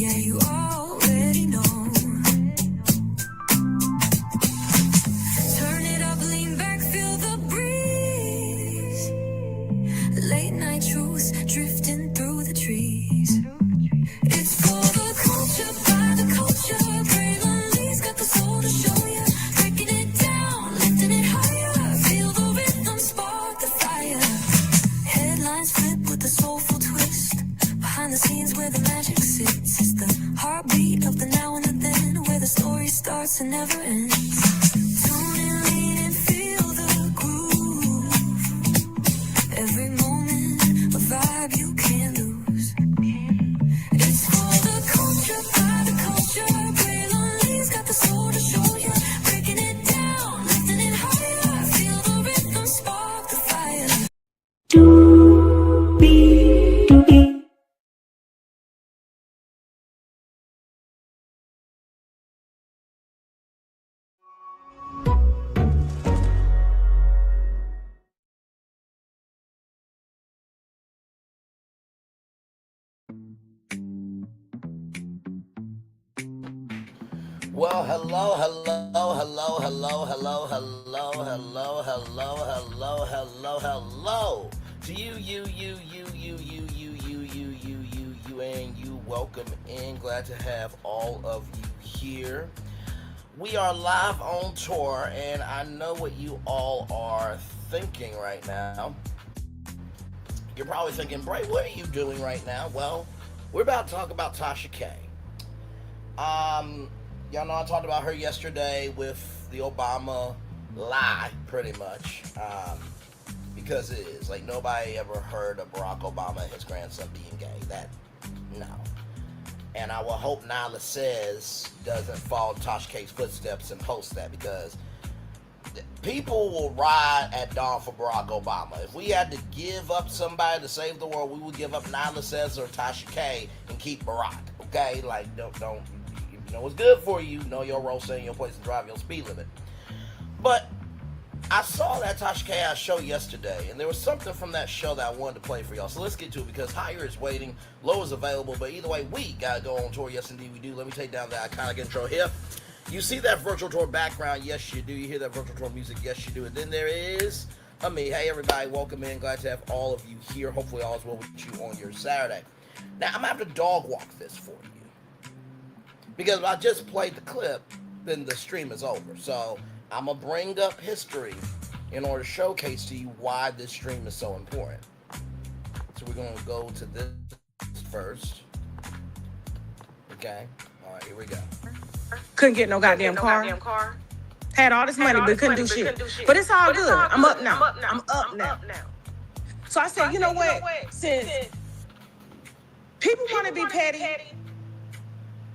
Yeah, you already know. Turn it up, lean back, feel the breeze. Late night truths drifting through the trees. It's for the culture, by the culture. Braylon got the soul to show you. Breaking it down, lifting it higher. Feel the rhythm, spark the fire. Headlines flip with a soulful twist. Behind the scenes where the magic sits. It's the heartbeat of the now and the then. Where the story starts and never ends. Tune in, lean and feel the groove. Every moment, a vibe you can't lose. It's for the culture, by the culture. Braylon got the soul to show you. Breaking it down, lifting it higher. Feel the rhythm, spark the fire. Well, hello to you, and you. Welcome in. Glad to have all of you here. We are live on tour, and I know what you all are thinking right now. You're probably thinking, Bray, what are you doing right now? Well, we're about to talk about Tasha K. Y'all know I talked about her yesterday with the Obama lie, pretty much, because it is. Like, nobody ever heard of Barack Obama and his grandson being gay. That, no. And I will hope Nyla Says doesn't follow Tasha K's footsteps and post that, because people will ride at dawn for Barack Obama. If we had to give up somebody to save the world, we would give up Nyla Says or Tasha K and keep Barack, okay? Like, don't you know what's good for you, know your role, stay in your place, and drive your speed limit. But I saw that Tasha K show yesterday, and there was something from that show that I wanted to play for y'all. So let's get to it, because Higher is waiting, Low is available, but either way, we gotta go on tour. Yes, indeed, we do. Let me take down that iconic intro here. You see that virtual tour background? Yes, you do. You hear that virtual tour music? Yes, you do. And then there is me. Hey, everybody, welcome in. Glad to have all of you here. Hopefully, all is well with you on your Saturday. Now, I'm gonna have to dog walk this for you, because if I just played the clip, then the stream is over. So I'm going to bring up history in order to showcase to you why this stream is so important. So we're going to go to this first. Okay. All right, here we go. Couldn't get no goddamn car. Had all this money, but couldn't do shit. But it's all good. I'm up now. I'm up now. So I said, you know what? Since people want to be petty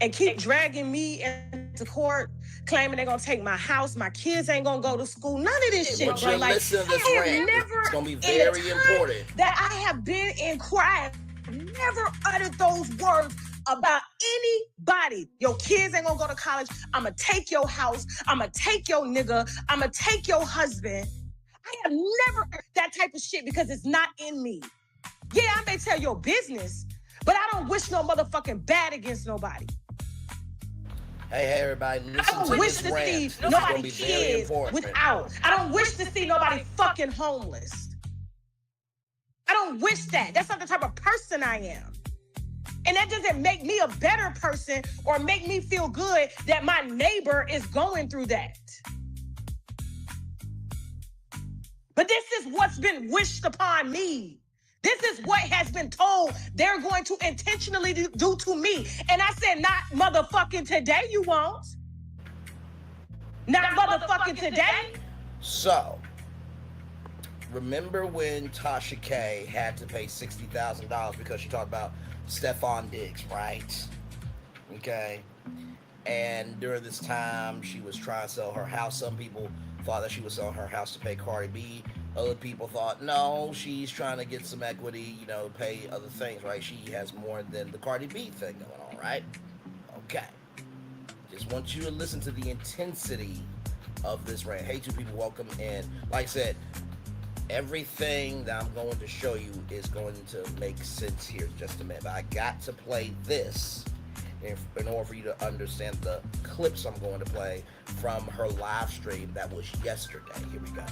and keep dragging me into court, claiming they're gonna take my house, my kids ain't gonna go to school, none of this shit, bro. Like, listen to this rant. It's gonna be very important. That I have been in crime, never uttered those words about anybody. Your kids ain't gonna go to college. I'ma take your house. I'ma take your nigga. I'ma take your husband. I have never heard that type of shit, because it's not in me. Yeah, I may tell your business, but I don't wish no motherfucking bad against nobody. Hey, everybody, listen to this rant. I don't wish to see nobody kids without. I don't wish to see nobody fucking homeless. I don't wish that. That's not the type of person I am. And that doesn't make me a better person or make me feel good that my neighbor is going through that. But this is what's been wished upon me. This is what has been told they're going to intentionally do to me. And I said, not motherfucking today, you won't. Not motherfucking today. So, remember when Tasha K had to pay $60,000 because she talked about Stephon Diggs, right? Okay. And during this time, she was trying to sell her house. Some people thought that she was selling her house to pay Cardi B. Other people thought, no, she's trying to get some equity, pay other things, right? She has more than the Cardi B thing going on, right? Okay. Just want you to listen to the intensity of this rant. Hey, two people, welcome in. Like I said, everything that I'm going to show you is going to make sense here in just a minute. But I got to play this in order for you to understand the clips I'm going to play from her live stream that was yesterday. Here we go.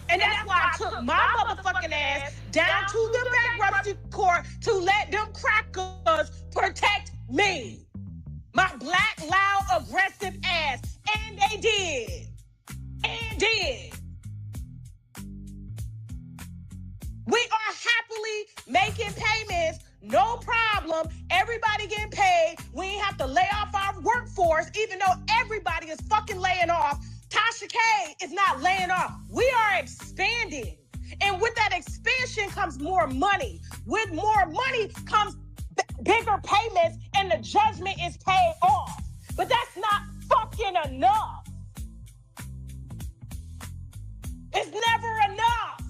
And that's why I took my motherfucking ass down to the bankruptcy court to let them crackers protect me. My black, loud, aggressive ass. And they did. And did. We are happily making payments. No problem. Everybody getting paid. We ain't have to lay off our workforce, even though everybody is fucking laying off. Tasha K is not laying off. We are expanding. And with that expansion comes more money. With more money comes bigger payments, and the judgment is paid off. But that's not fucking enough. It's never enough.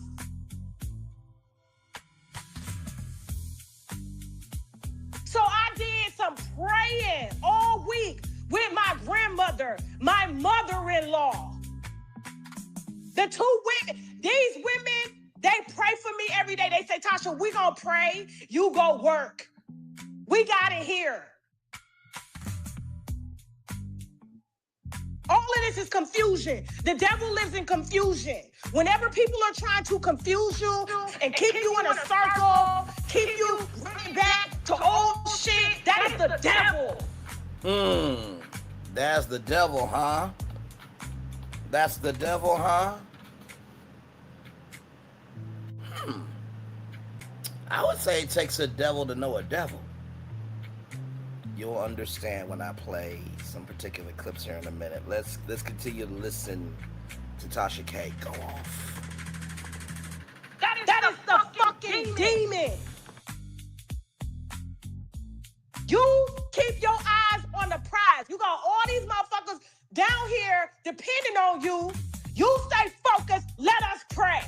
So I did some praying all week with my grandmother, my mother-in-law. The two women, these women, they pray for me every day. They say, Tasha, we gonna pray, you go work. We got it here. All of this is confusion. The devil lives in confusion. Whenever people are trying to confuse you and keep you in a circle, keep you running back to old shit, that is the devil. That's the devil, huh? That's the devil, huh? I would say it takes a devil to know a devil. You'll understand when I play some particular clips here in a minute. Let's continue to listen to Tasha K go off. That is the fucking demon. You keep your eyes on the prize. You got all these motherfuckers down here depending on you. You stay focused. Let us pray.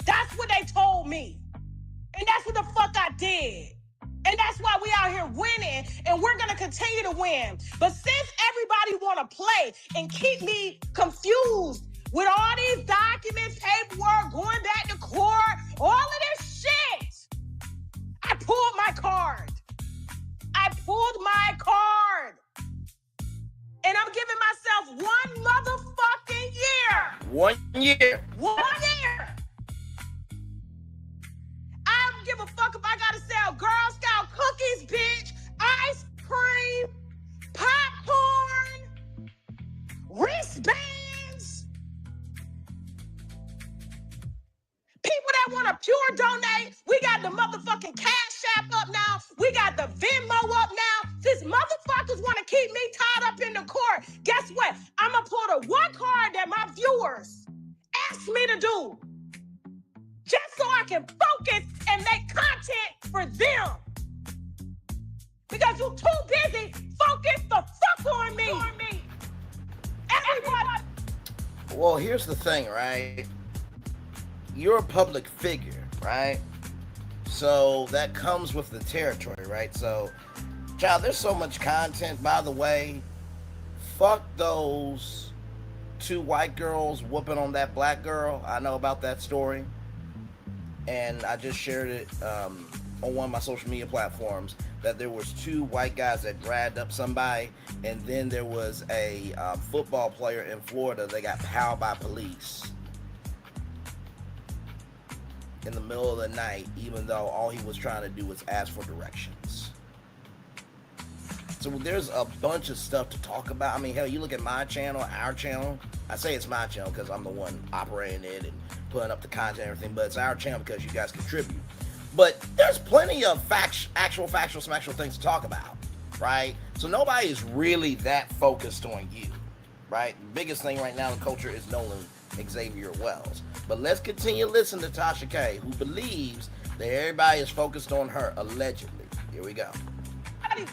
That's what they told me. And that's what the fuck I did. And that's why we out here winning, and we're going to continue to win. But since everybody want to play and keep me confused with all these documents, paperwork, going back to court, all of this shit, I pulled my card. I pulled my card. And I'm giving myself one motherfucking year. 1 year. 1 year. I don't give a fuck if I gotta sell Girl Scout cookies, bitch, ice cream, popcorn, wristbands. People that want to pure donate, we got the motherfucking Cash App up now. We got the Venmo up now. Since motherfuckers want to keep me tied up in the court, guess what? I'm gonna pull the one card that my viewers asked me to do, just so I can focus and make content for them. Because you're too busy, focus the fuck on me. Everybody. Well, here's the thing, right? You're a public figure, right? So that comes with the territory, right? So, child, there's so much content. By the way, fuck those two white girls whooping on that black girl. I know about that story. And I just shared it on one of my social media platforms that there was two white guys that dragged up somebody, and then there was a football player in Florida that got powed by police in the middle of the night, even though all he was trying to do was ask for directions. So there's a bunch of stuff to talk about. I mean, hell, you look at my channel, our channel. I say it's my channel because I'm the one operating it and putting up the content and everything, but it's our channel because you guys contribute. But there's plenty of factual things to talk about, right? So nobody is really that focused on you, right? The biggest thing right now in the culture is Nolan Xavier Wells. But let's continue to listen to Tasha K, who believes that everybody is focused on her, allegedly. Here we go.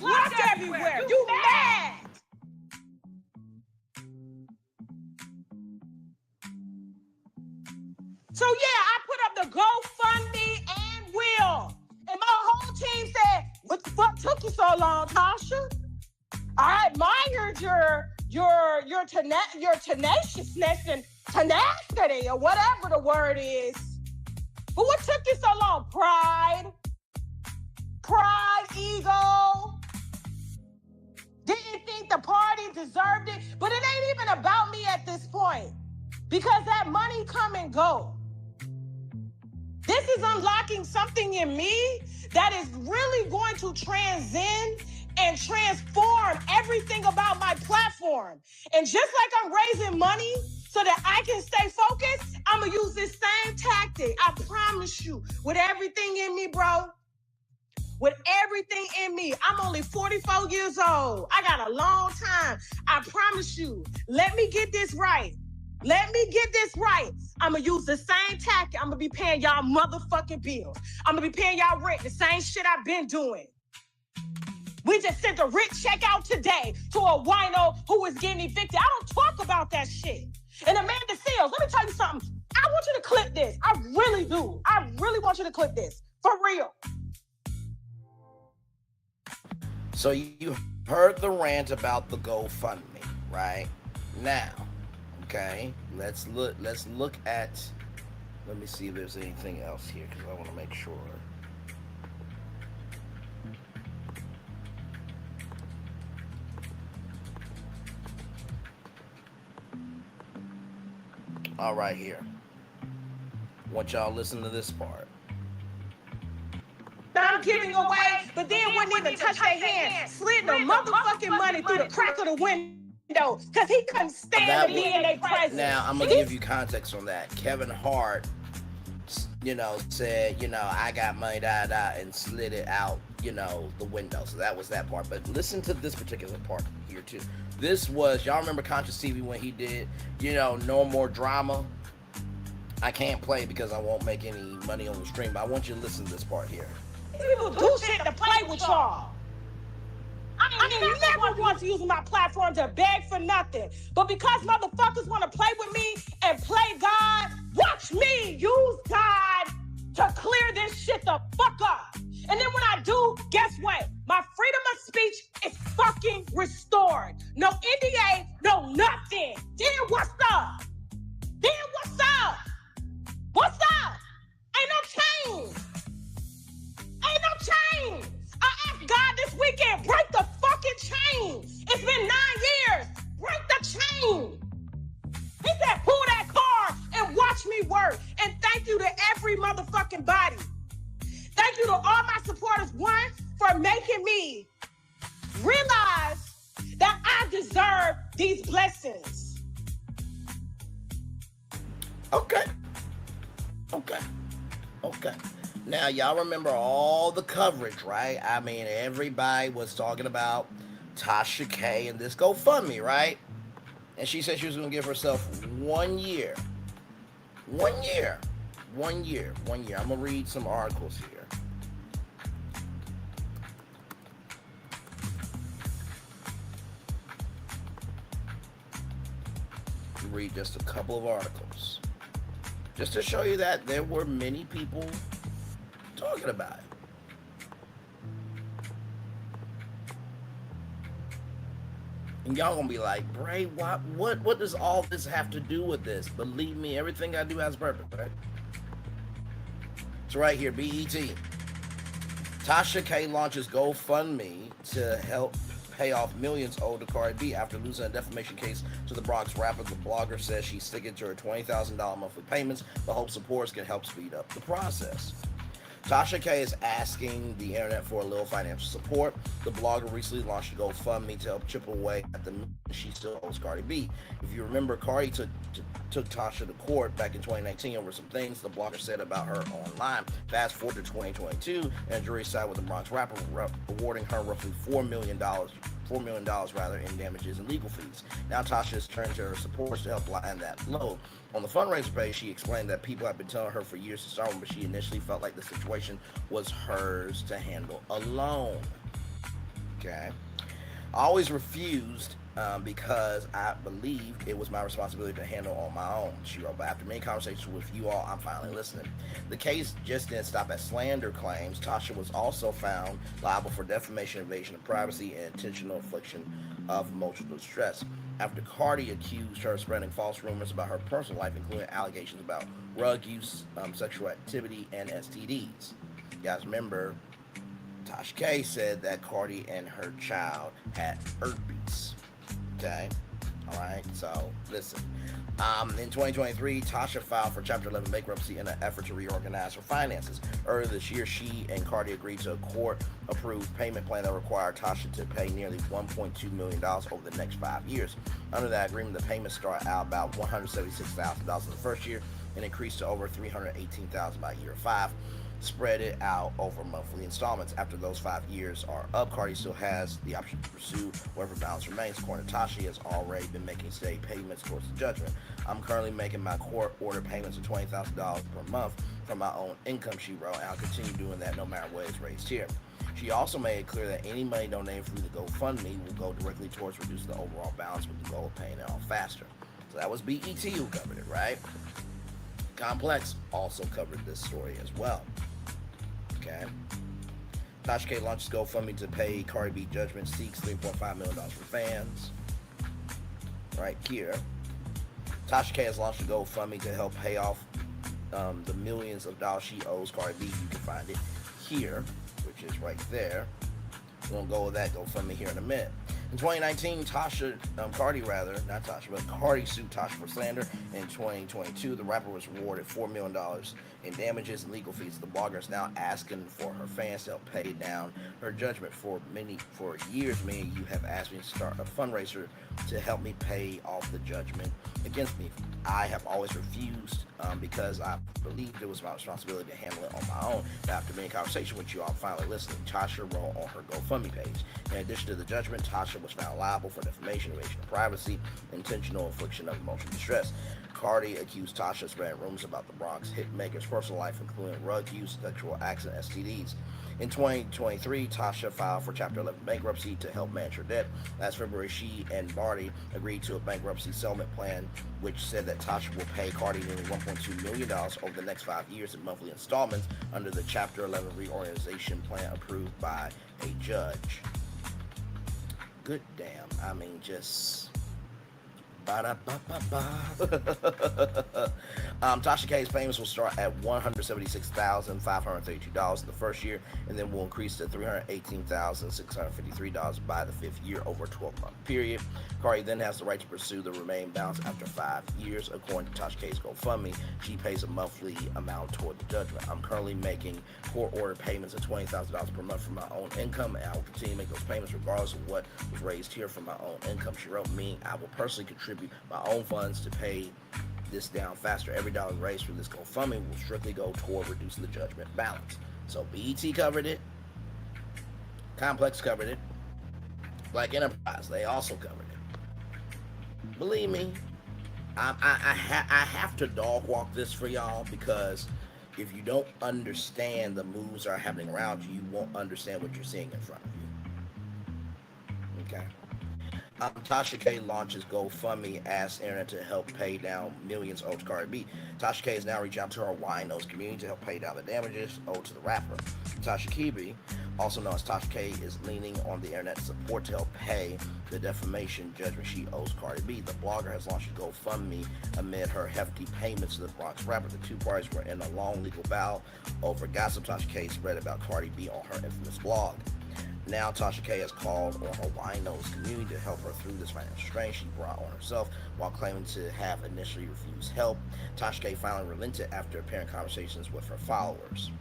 Locked everywhere. You mad? So yeah, I put up the GoFundMe and will, and my whole team said, "What the fuck took you so long, Tasha? I admired your tenaciousness and tenacity, or whatever the word is. But what took you so long? Pride, ego. Didn't think the party deserved it. But it ain't even about me at this point. Because that money come and go. This is unlocking something in me that is really going to transcend and transform everything about my platform. And just like I'm raising money so that I can stay focused, I'm going to use this same tactic. I promise you, with everything in me, bro. With everything in me. I'm only 44 years old. I got a long time. I promise you. Let me get this right. Let me get this right. I'm going to use the same tactic. I'm going to be paying y'all motherfucking bills. I'm going to be paying y'all rent. The same shit I've been doing. We just sent a rent check out today to a wino who was getting evicted. I don't talk about that shit. And Amanda Seals, let me tell you something. I want you to clip this. I really do. I really want you to clip this. For real. So you heard the rant about the GoFundMe, right? Now, okay, let's look at, let me see if there's anything else here, because I want to make sure. All right, here. Want y'all to listen to this part. I'm giving away, but then wouldn't even touch their hand, slid the motherfucking money through the crack of the window, because he couldn't stand to be in their presence. Now, I'm going to give you context on that. Kevin Hart, said, I got money, and slid it out, the window. So that was that part. But listen to this particular part here, too. This was, y'all remember Conscious TV when he did, No More Drama? I can't play because I won't make any money on the stream, but I want you to listen to this part here. People do shit to play with y'all. I never want to use my platform to beg for nothing. But because motherfuckers want to play with me and play God, watch me use God to clear this shit the fuck up. And then when I do, guess what? My freedom of speech is fucking restored. No NDA, no nothing. Then what's up? What's up? Ain't no change. I asked God this weekend, break the fucking chain. It's been 9 years. Break the chain. He said, pull that car and watch me work. And thank you to every motherfucking body. Thank you to all my supporters, one, for making me realize that I deserve these blessings. Okay. Now, y'all remember all the coverage, right? I mean, everybody was talking about Tasha K and this GoFundMe, right? And she said she was going to give herself 1 year. 1 year. I'm going to read some articles here. Read just a couple of articles. Just to show you that there were many people talking about it. And y'all gonna be like, Bray, what does all this have to do with this? Believe me, everything I do has purpose, right? It's right here, BET. Tasha K launches GoFundMe to help pay off millions owed to Cardi B after losing a defamation case to the Bronx rapper. The blogger says she's sticking to her $20,000 monthly payments, but hopes supporters can help speed up the process. Tasha K is asking the internet for a little financial support. The blogger recently launched a GoFundMe to help chip away at the millions she still owes Cardi B. If you remember, Cardi took Tasha to court back in 2019 over some things the blogger said about her online. Fast forward to 2022, and a jury sided with the Bronx rapper, awarding her roughly $4 million in damages and legal fees. Now Tasha has turned to her supporters to help lighten that load. On the fundraiser page, she explained that people have been telling her for years to start with, but she initially felt like the situation was hers to handle alone. Okay. I always refused because I believed it was my responsibility to handle on my own, she wrote. But after many conversations with you all, I'm finally listening. The case just didn't stop at slander claims. Tasha was also found liable for defamation, invasion of privacy, and intentional infliction of emotional distress after Cardi accused her of spreading false rumors about her personal life, including allegations about drug use, sexual activity, and STDs. You guys remember Tasha K said that Cardi and her child had herpes. Okay? Alright, so listen. In 2023, Tasha filed for Chapter 11 bankruptcy in an effort to reorganize her finances. Earlier this year, she and Cardi agreed to a court-approved payment plan that required Tasha to pay nearly $1.2 million over the next 5 years. Under that agreement, the payments start out about $176,000 in the first year and increased to over $318,000 by year 5. Spread it out over monthly installments. After those 5 years are up, Cardi still has the option to pursue whatever balance remains. According to Tasha, has already been making steady payments towards the judgment. I'm currently making my court order payments of $20,000 per month from my own income, she wrote, and I'll continue doing that no matter what is raised here. She also made it clear that any money donated through the GoFundMe will go directly towards reducing the overall balance with the goal of paying it off faster. So that was BET who covered it, right? Complex also covered this story as well. Okay. Tasha K launches GoFundMe to pay Cardi B judgment, seeks $3.5 million from fans. Right here. Tasha K has launched a GoFundMe to help pay off the millions of dollars she owes Cardi B. You can find it here, which is right there. We're going to go with that GoFundMe here in a minute. In 2019, Cardi sued Tasha for slander. In 2022, the rapper was awarded $4 million in damages and legal fees. The blogger is now asking for her fans to help pay down her judgment. For years, many of you have asked me to start a fundraiser to help me pay off the judgment against me. I have always refused because I believed it was my responsibility to handle it on my own. But after many conversations with you, I'm finally listening. Tasha wrote on her GoFundMe page. In addition to the judgment, Tasha was found liable for defamation, invasion of privacy, intentional infliction of emotional distress. Cardi accused Tasha of spreading rumors about the Bronx hitmaker's personal life, including drug use, sexual acts, and STDs. In 2023, Tasha filed for Chapter 11 bankruptcy to help manage her debt. Last February, she and Cardi agreed to a bankruptcy settlement plan, which said that Tasha will pay Cardi nearly $1.2 million over the next 5 years in monthly installments under the Chapter 11 reorganization plan approved by a judge. Good damn. I mean, just... Tasha K's payments will start at $176,532 in the first year and then will increase to $318,653 by the 5th year over a 12-month period. Cardi then has the right to pursue the remaining balance after 5 years. According to Tasha K's GoFundMe, she pays a monthly amount toward the judgment. I'm currently making court order payments of $20,000 per month from my own income, and I will continue to make those payments regardless of what was raised here from my own income, she wrote. Meaning I will personally contribute my own funds to pay this down faster. Every dollar raised through this GoFundMe will strictly go toward reducing the judgment balance. So BET covered it, Complex covered it, Black Enterprise, they also covered it. Believe me, I have to dog walk this for y'all, because if you don't understand the moves that are happening around you, you won't understand what you're seeing in front of you. Okay? Tasha K launches GoFundMe, asks internet to help pay down millions owed to Cardi B. Tasha K has now reached out to her Winos community to help pay down the damages owed to the rapper. Tasha K, also known as Tasha K, is leaning on the internet support to help pay the defamation judgment she owes Cardi B. The blogger has launched a GoFundMe amid her hefty payments to the Bronx rapper. The two parties were in a long legal battle over gossip Tasha K spread about Cardi B on her infamous blog. Now Tasha K has called on her Winos community to help her through this financial strain she brought on herself while claiming to have initially refused help. Tasha K finally relented after apparent conversations with her followers.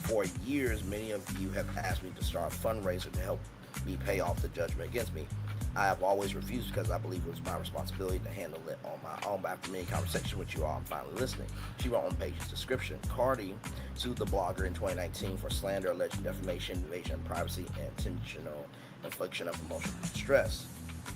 For years, many of you have asked me to start a fundraiser to help me pay off the judgment against me. I have always refused because I believe it was my responsibility to handle it on my own. But after many conversations with you all, I'm finally listening. She wrote on the page's description, Cardi sued the blogger in 2019 for slander, alleged defamation, invasion of privacy, and intentional infliction of emotional distress.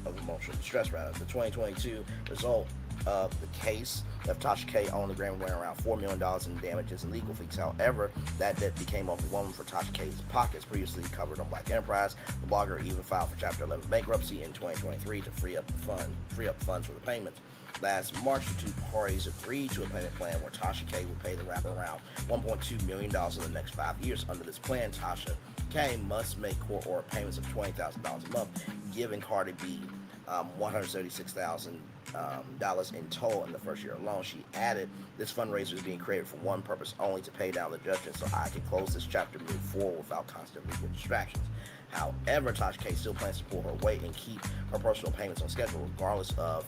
The 2022 result of the case left Tasha K on the ground wearing around $4 million in damages and legal fees. However, that debt became overwhelming for Tasha K's pockets. Previously covered on Black Enterprise, the blogger even filed for Chapter 11 bankruptcy in 2023 to free up funds for the payments. Last March, the two parties agreed to a payment plan where Tasha K would pay the rapper around $1.2 million in the next 5 years. Under this plan, Tasha K must make court order payments of $20,000 a month, giving Cardi B $176,000 dollars in total in the first year alone. She added, "This fundraiser is being created for one purpose only: to pay down the judgment so I can close this chapter and move forward without constant legal distractions." However, Tasha K still plans to pull her weight and keep her personal payments on schedule regardless of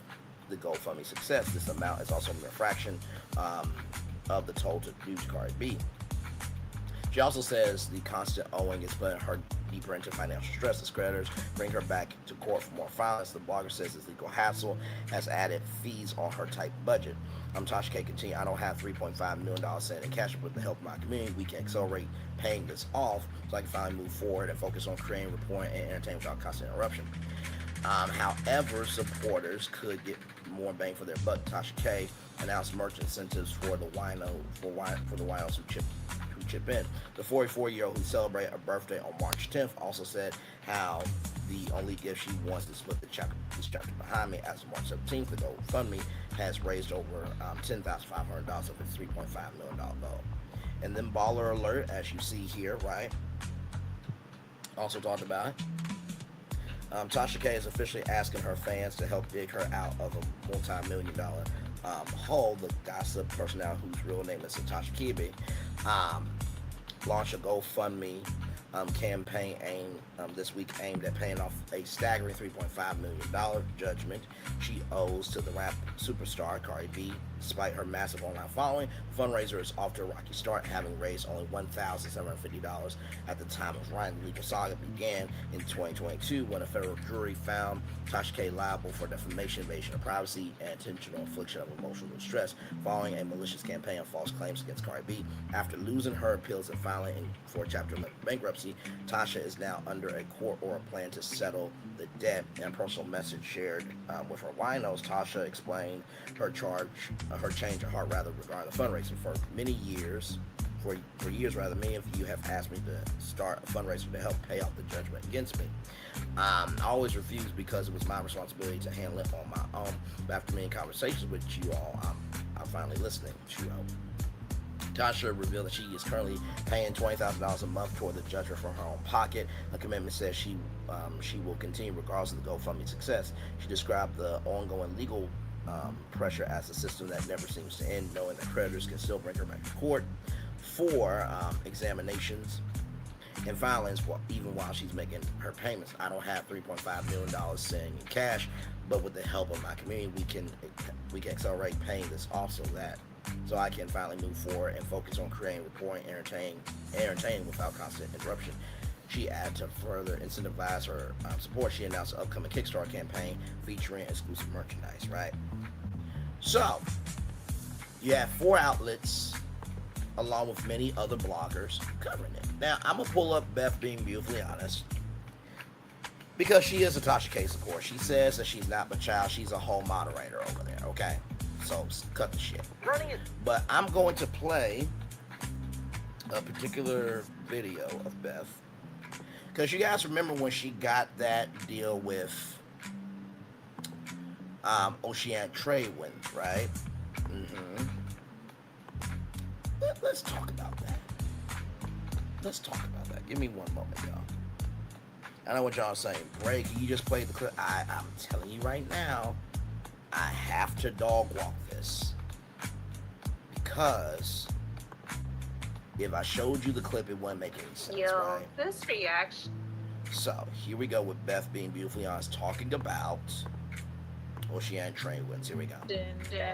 the GoFundMe success. This amount is also a mere fraction of the total due to Cardi B. She also says the constant owing is putting her deeper into financial stress as creditors bring her back to court for more violence. The blogger says this legal hassle has added fees on her tight budget. Tasha K continued, "I don't have $3.5 million sitting in cash, but with the help of my community, we can accelerate paying this off so I can finally move forward and focus on creating, reporting, and entertaining without constant interruption." However, supporters could get more bang for their buck. Tasha K announced merch incentives for the winos who chip in. The 44-year-old, who celebrated a birthday on March 10th, also said how the only gift she wants to split this chapter behind me. As of March 17th, the GoFundMe has raised over $10,500 of its $3.5 million goal. And then baller alert, as you see here, right? Also talked about it. Tasha K is officially asking her fans to help dig her out of a multi-million-dollar hole. The gossip personality, whose real name is Tasha K, launched a GoFundMe campaign this week aimed at paying off a staggering $3.5 million judgment she owes to the rap superstar Cardi B. Despite her massive online following, the fundraiser is off to a rocky start, having raised only $1,750 at the time of writing. The legal saga began in 2022 when a federal jury found Tasha K liable for defamation, invasion of privacy, and intentional infliction of emotional distress following a malicious campaign of false claims against Cardi B. After losing her appeals and filing for Chapter 11 bankruptcy, Tasha is now under a court order plan to settle the debt. In a personal message shared with her winos, Tasha explained her change of heart regarding the fundraising. For years, many of you have asked me to start a fundraiser to help pay off the judgment against me. I always refused because it was my responsibility to handle it on my own. But after many conversations with you all, I'm finally listening to you. Tasha revealed that she is currently paying $20,000 a month toward the judgment from her own pocket. The commitment says she will continue regardless of the GoFundMe success. She described the ongoing legal pressure as a system that never seems to end, knowing that creditors can still bring her back to court for examinations and filings even while she's making her payments. "I don't have $3.5 million sitting in cash, but with the help of my community, we can accelerate paying this off so I can finally move forward and focus on creating, reporting, entertaining without constant interruption." She added to further incentivize her support. She announced an upcoming Kickstarter campaign featuring exclusive merchandise, right? So, you have 4 outlets along with many other bloggers covering it. Now, I'm going to pull up Beth Being Beautifully Honest because she is a Tasha K supporter. She says that she's not, but child, she's a whole moderator over there, okay? So, cut the shit. But I'm going to play a particular video of Beth because you guys remember when she got that deal with Oceanic Trade Winds, right? Let's talk about that. Give me one moment, y'all. I know what y'all are saying. Bray, can you just play the clip? I'm telling you right now, I have to dog walk this because if I showed you the clip, it wouldn't make any sense, right? This reaction. So, here we go with Beth Being Beautifully Honest talking about Oceanic Trade Winds. Here we go.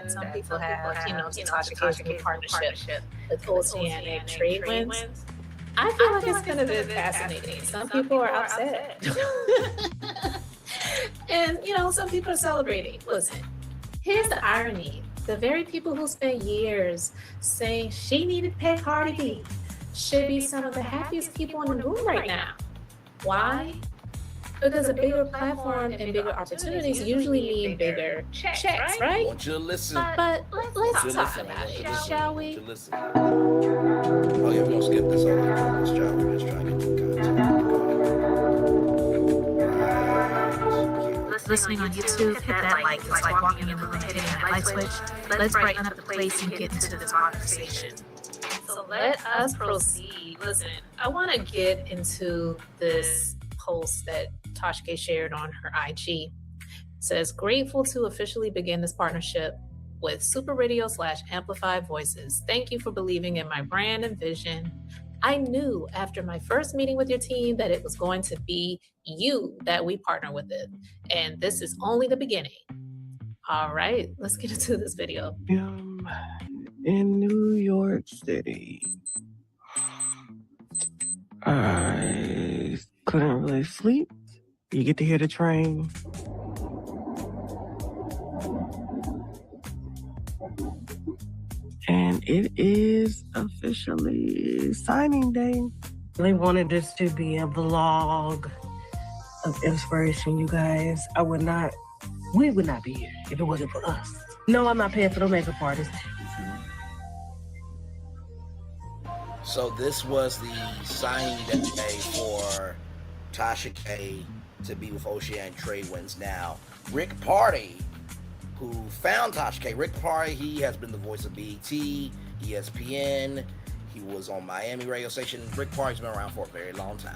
Some people have, Tasha K's new partnership with Oceanic Trade Winds. I feel like it's going to be fascinating. Some people are upset. And, some people are celebrating. Listen, here's the irony. The very people who spent years saying she needed to pay Cardi B should be some of the happiest people in the room right now. Why? Because a bigger platform and bigger opportunities usually mean bigger checks, right? I want you to listen. But let's talk about it, shall we? Listen. Oh yeah, we're gonna skip this over. Let's try. We're just trying to get the content. Listening on YouTube, hit that like. It's like walking in the room, hitting that like switch. Let's brighten up the place and get into the conversation. So let us proceed. Listen, I want to get into this post that Tasha K shared on her IG. Says, grateful to officially begin this partnership with Super Radio / Amplified Voices. Thank you for believing in my brand and vision. I knew after my first meeting with your team that it was going to be you that we partner with it. And this is only the beginning. All right, let's get into this video. In New York City, I couldn't really sleep. You get to hear the train. And it is officially signing day. They wanted this to be a vlog of inspiration, you guys. We would not be here if it wasn't for us. No, I'm not paying for the makeup artist. So this was the signing day for Tasha K to be with Oceanic Trade Winds now. Rick Party, who found Tasha K. Rick Party, he has been the voice of BET, ESPN. He was on Miami radio station. Rick Party's been around for a very long time.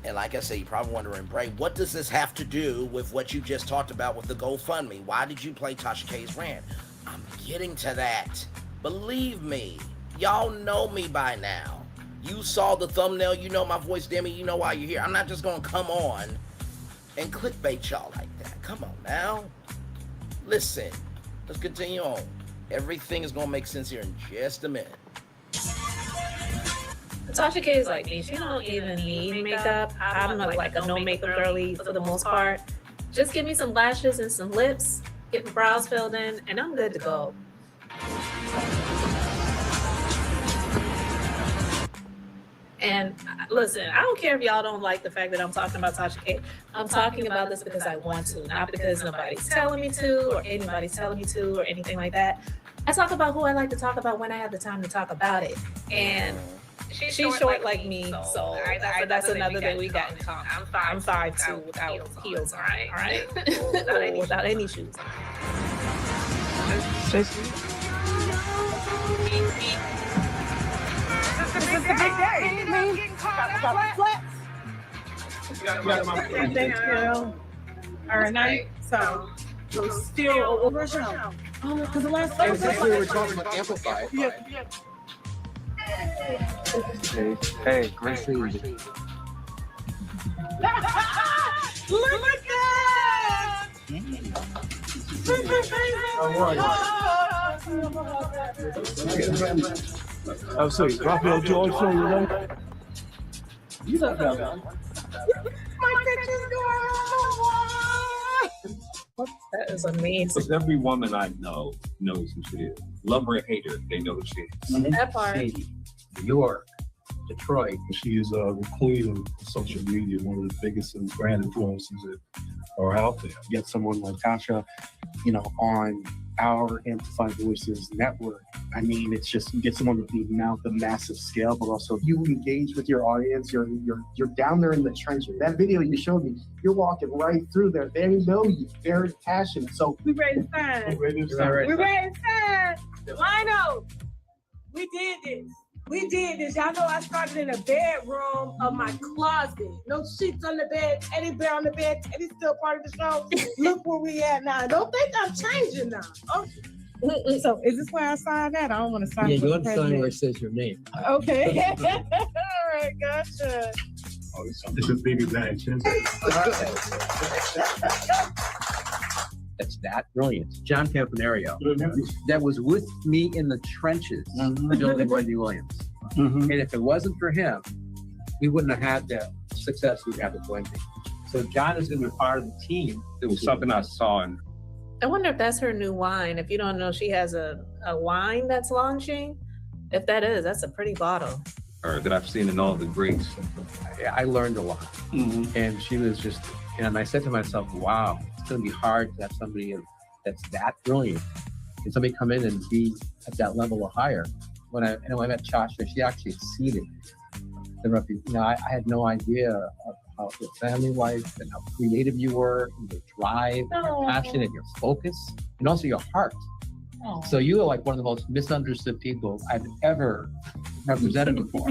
And like I said, you're probably wondering, Bray, what does this have to do with what you just talked about with the GoFundMe? Why did you play Tasha K's rant? I'm getting to that. Believe me, y'all know me by now. You saw the thumbnail, you know my voice, Demi, you know why you're here. I'm not just gonna come on and clickbait y'all like that. Come on now. Listen, let's continue on. Everything is gonna make sense here in just a minute. Tasha K is like me. She don't even need makeup. I'm not like a no makeup girly for the most part. Just give me some lashes and some lips, get my brows filled in, and I'm good to go. And listen, I don't care if y'all don't like the fact that I'm talking about Tasha K. I'm talking about this because I want to, not because nobody's telling me to or anybody's telling me to or anything like that. I talk about who I like to talk about when I have the time to talk about it. And she's short like me, so that's another thing we got in common. I'm 5'2" without heels on, all right? Without any shoes. This is the big day. Thank you. All right, night. So, still, where's your show? Oh, because the last time we were talking about Amplified. Yeah. Hey, great seeing you. Look at that! Oh, so Raphael George, so you know? You don't know. My picture's going on the wall! That is amazing. Because every woman I know knows who she is. Love her or hate her, they know who she is. That part. New York, Detroit. She is the queen of social media, one of the biggest and brand influences that are out there. Get someone like Tasha, on our Amplified Voices network. I mean, it's just you get someone with the massive scale, but also you engage with your audience. You're down there in the trenches. That video you showed me, you're walking right through there. They know you. Very passionate. So We ready to sign. we're ready to We ready to sign. Lino, we did this. We did this. Y'all know I started in the bedroom of my closet. No sheets on the bed, Teddy bear on the bed. Teddy's still part of the show. Look where we at now. Don't think I'm changing now. Okay. So is this where I sign that? I don't want to sign. Yeah, for you the want to sign president. where it says your name. Okay. All right, gotcha. Oh, it's a big event. That's that brilliant. John Campanerio, that was with me in the trenches building Wendy Williams. And if it wasn't for him, we wouldn't have had the success we had with Wendy. So John is going to be part of the team. It was something I saw in I wonder if that's her new wine. If you don't know, she has a wine that's launching. If that is, that's a pretty bottle. her that I've seen in all the greats. I learned a lot. And she was just, and I said to myself, wow, it's going to be hard to have somebody that's that brilliant and somebody come in and be at that level or higher. When I met Tasha, she actually exceeded the I had no idea of how your family life and how creative you were, and your drive, your passion, and your focus, and also your heart. So you are like one of the most misunderstood people I've ever represented before.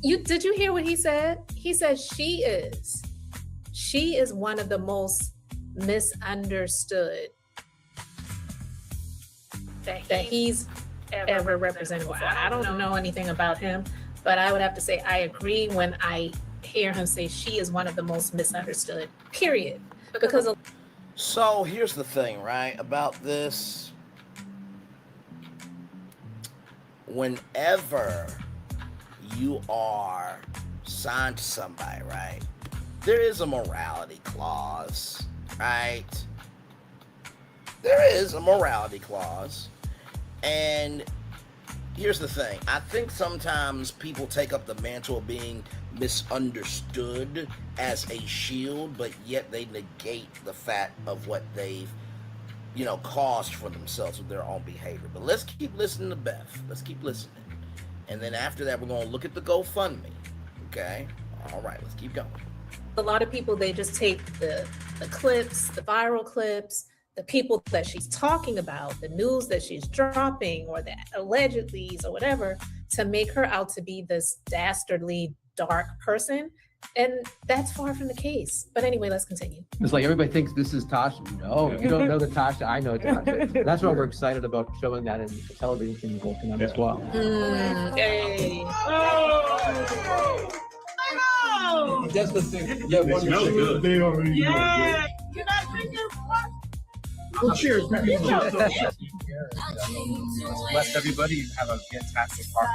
Did you hear what he said? He said she is she is one of the most misunderstood that he's ever represented before. I don't know anything about him, but I would have to say I agree when I hear him say she is one of the most misunderstood, period. Because So here's the thing, right, about this. Whenever you are signed to somebody, right, there is a morality clause, right? There is a morality clause. And here's the thing. I think sometimes people take up the mantle of being misunderstood as a shield, but yet they negate the fact of what they've, caused for themselves with their own behavior. But let's keep listening to Beth. Let's keep listening. And then after that, we're going to look at the GoFundMe. Okay? All right, let's keep going. a lot of people, they just take the clips, the viral clips, the people that she's talking about, the news that she's dropping, or the allegedlys or whatever, to make her out to be this dastardly dark person. And that's far from the case. But anyway, let's continue. It's like everybody thinks this is Tasha. No, you don't know the Tasha. I know Tasha. That's why we're excited about showing that in the television thing we're working on as well. Okay. That's the thing. Yeah, It smells good. They already Yeah. Can I drink this? Well, cheers. Bless everybody. Have a fantastic party.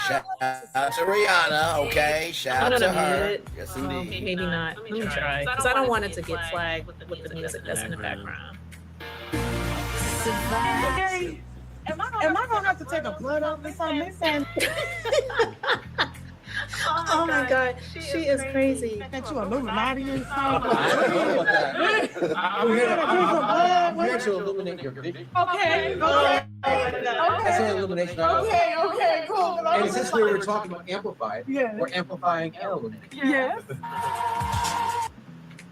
Shout out to Rihanna, okay? Shout out to her. Yes, Well, indeed. maybe not. Let me try. Because I don't want it to get flagged with the music that's in the background. Okay. Am I gonna have to take a blood off or something? Oh my God, she is crazy. That you Illuminati or something? I'm here to illuminate your vision. Okay. That's an illumination. Okay, cool. And since we were talking about amplified, Yeah. we're amplifying and illuminating. Yes.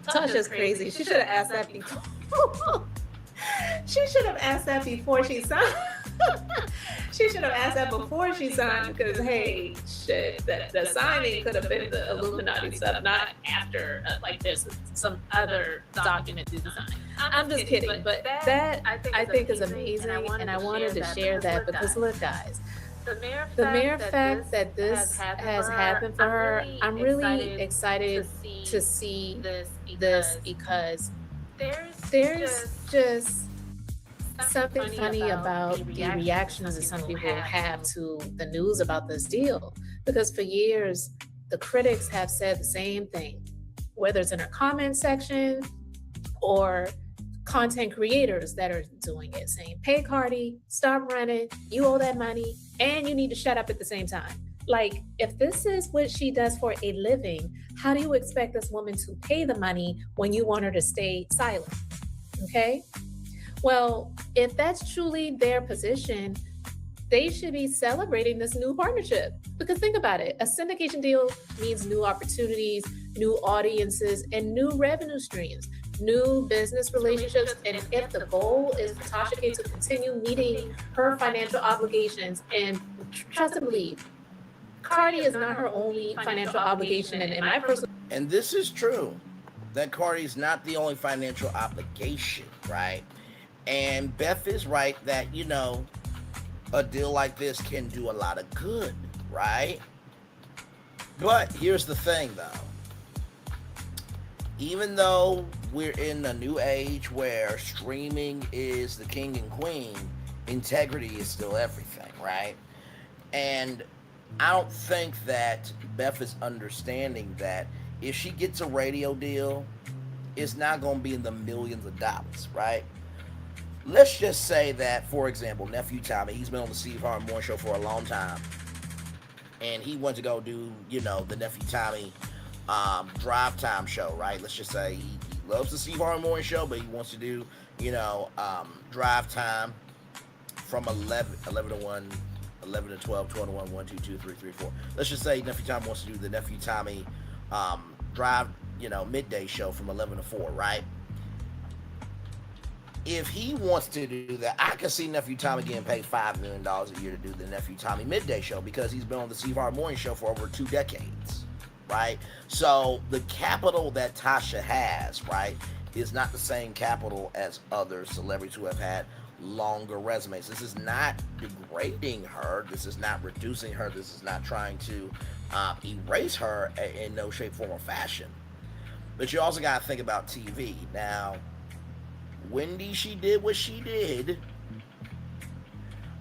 Tasha's crazy. She should have asked that before. She should have asked that before she signed. She should have asked that before she signed, because hey, shit, the signing could have been the Illuminati stuff, not after. Like there's some other document to sign. I'm just kidding, but that I think is amazing, and I wanted to share that because look, guys. The mere fact that this has happened for her, I'm really excited to see this because there's just something funny about the reactions that some people have to the news about this deal. Because for years, the critics have said the same thing, whether it's in our comment section or content creators that are doing it, saying, pay Cardi, stop running, you owe that money, and you need to shut up at the same time. Like, if this is what she does for a living, how do you expect this woman to pay the money when you want her to stay silent? Okay? Well, if that's truly their position, they should be celebrating this new partnership. Because think about it, a syndication deal means new opportunities, new audiences, and new revenue streams, new business relationships. And if the goal is for Tasha K to continue meeting her financial obligations, and trust and believe, Cardi is not her only financial obligation. And in my personal... And this is true, that Cardi's not the only financial obligation, right? And Beth is right that, a deal like this can do a lot of good, right? But here's the thing, though. Even though we're in a new age where streaming is the king and queen, integrity is still everything, right? And I don't think that Beth is understanding that if she gets a radio deal, it's not going to be in the millions of dollars, right? Let's just say that, for example, Nephew Tommy, he's been on the Steve Harvey Morning Show for a long time. And he wants to go do, the Nephew Tommy drive time show, right? Let's just say he loves the Steve Harvey Morning Show, but he wants to do, drive time from 11 to 1, 11 to 12, 12 to 1, 1, 2, 2, 3, 3, 4. Let's just say Nephew Tommy wants to do the Nephew Tommy drive, midday show from 11 to 4, right? If he wants to do that, I can see Nephew Tommy getting paid $5 million a year to do the Nephew Tommy midday show because he's been on the Steve Harvey Morning Show for over 2 decades, right? So the capital that Tasha has, right, is not the same capital as other celebrities who have had longer resumes. This is not degrading her. This is not reducing her. This is not trying to erase her in no shape, form, or fashion. But you also got to think about TV. Now, Wendy, she did what she did.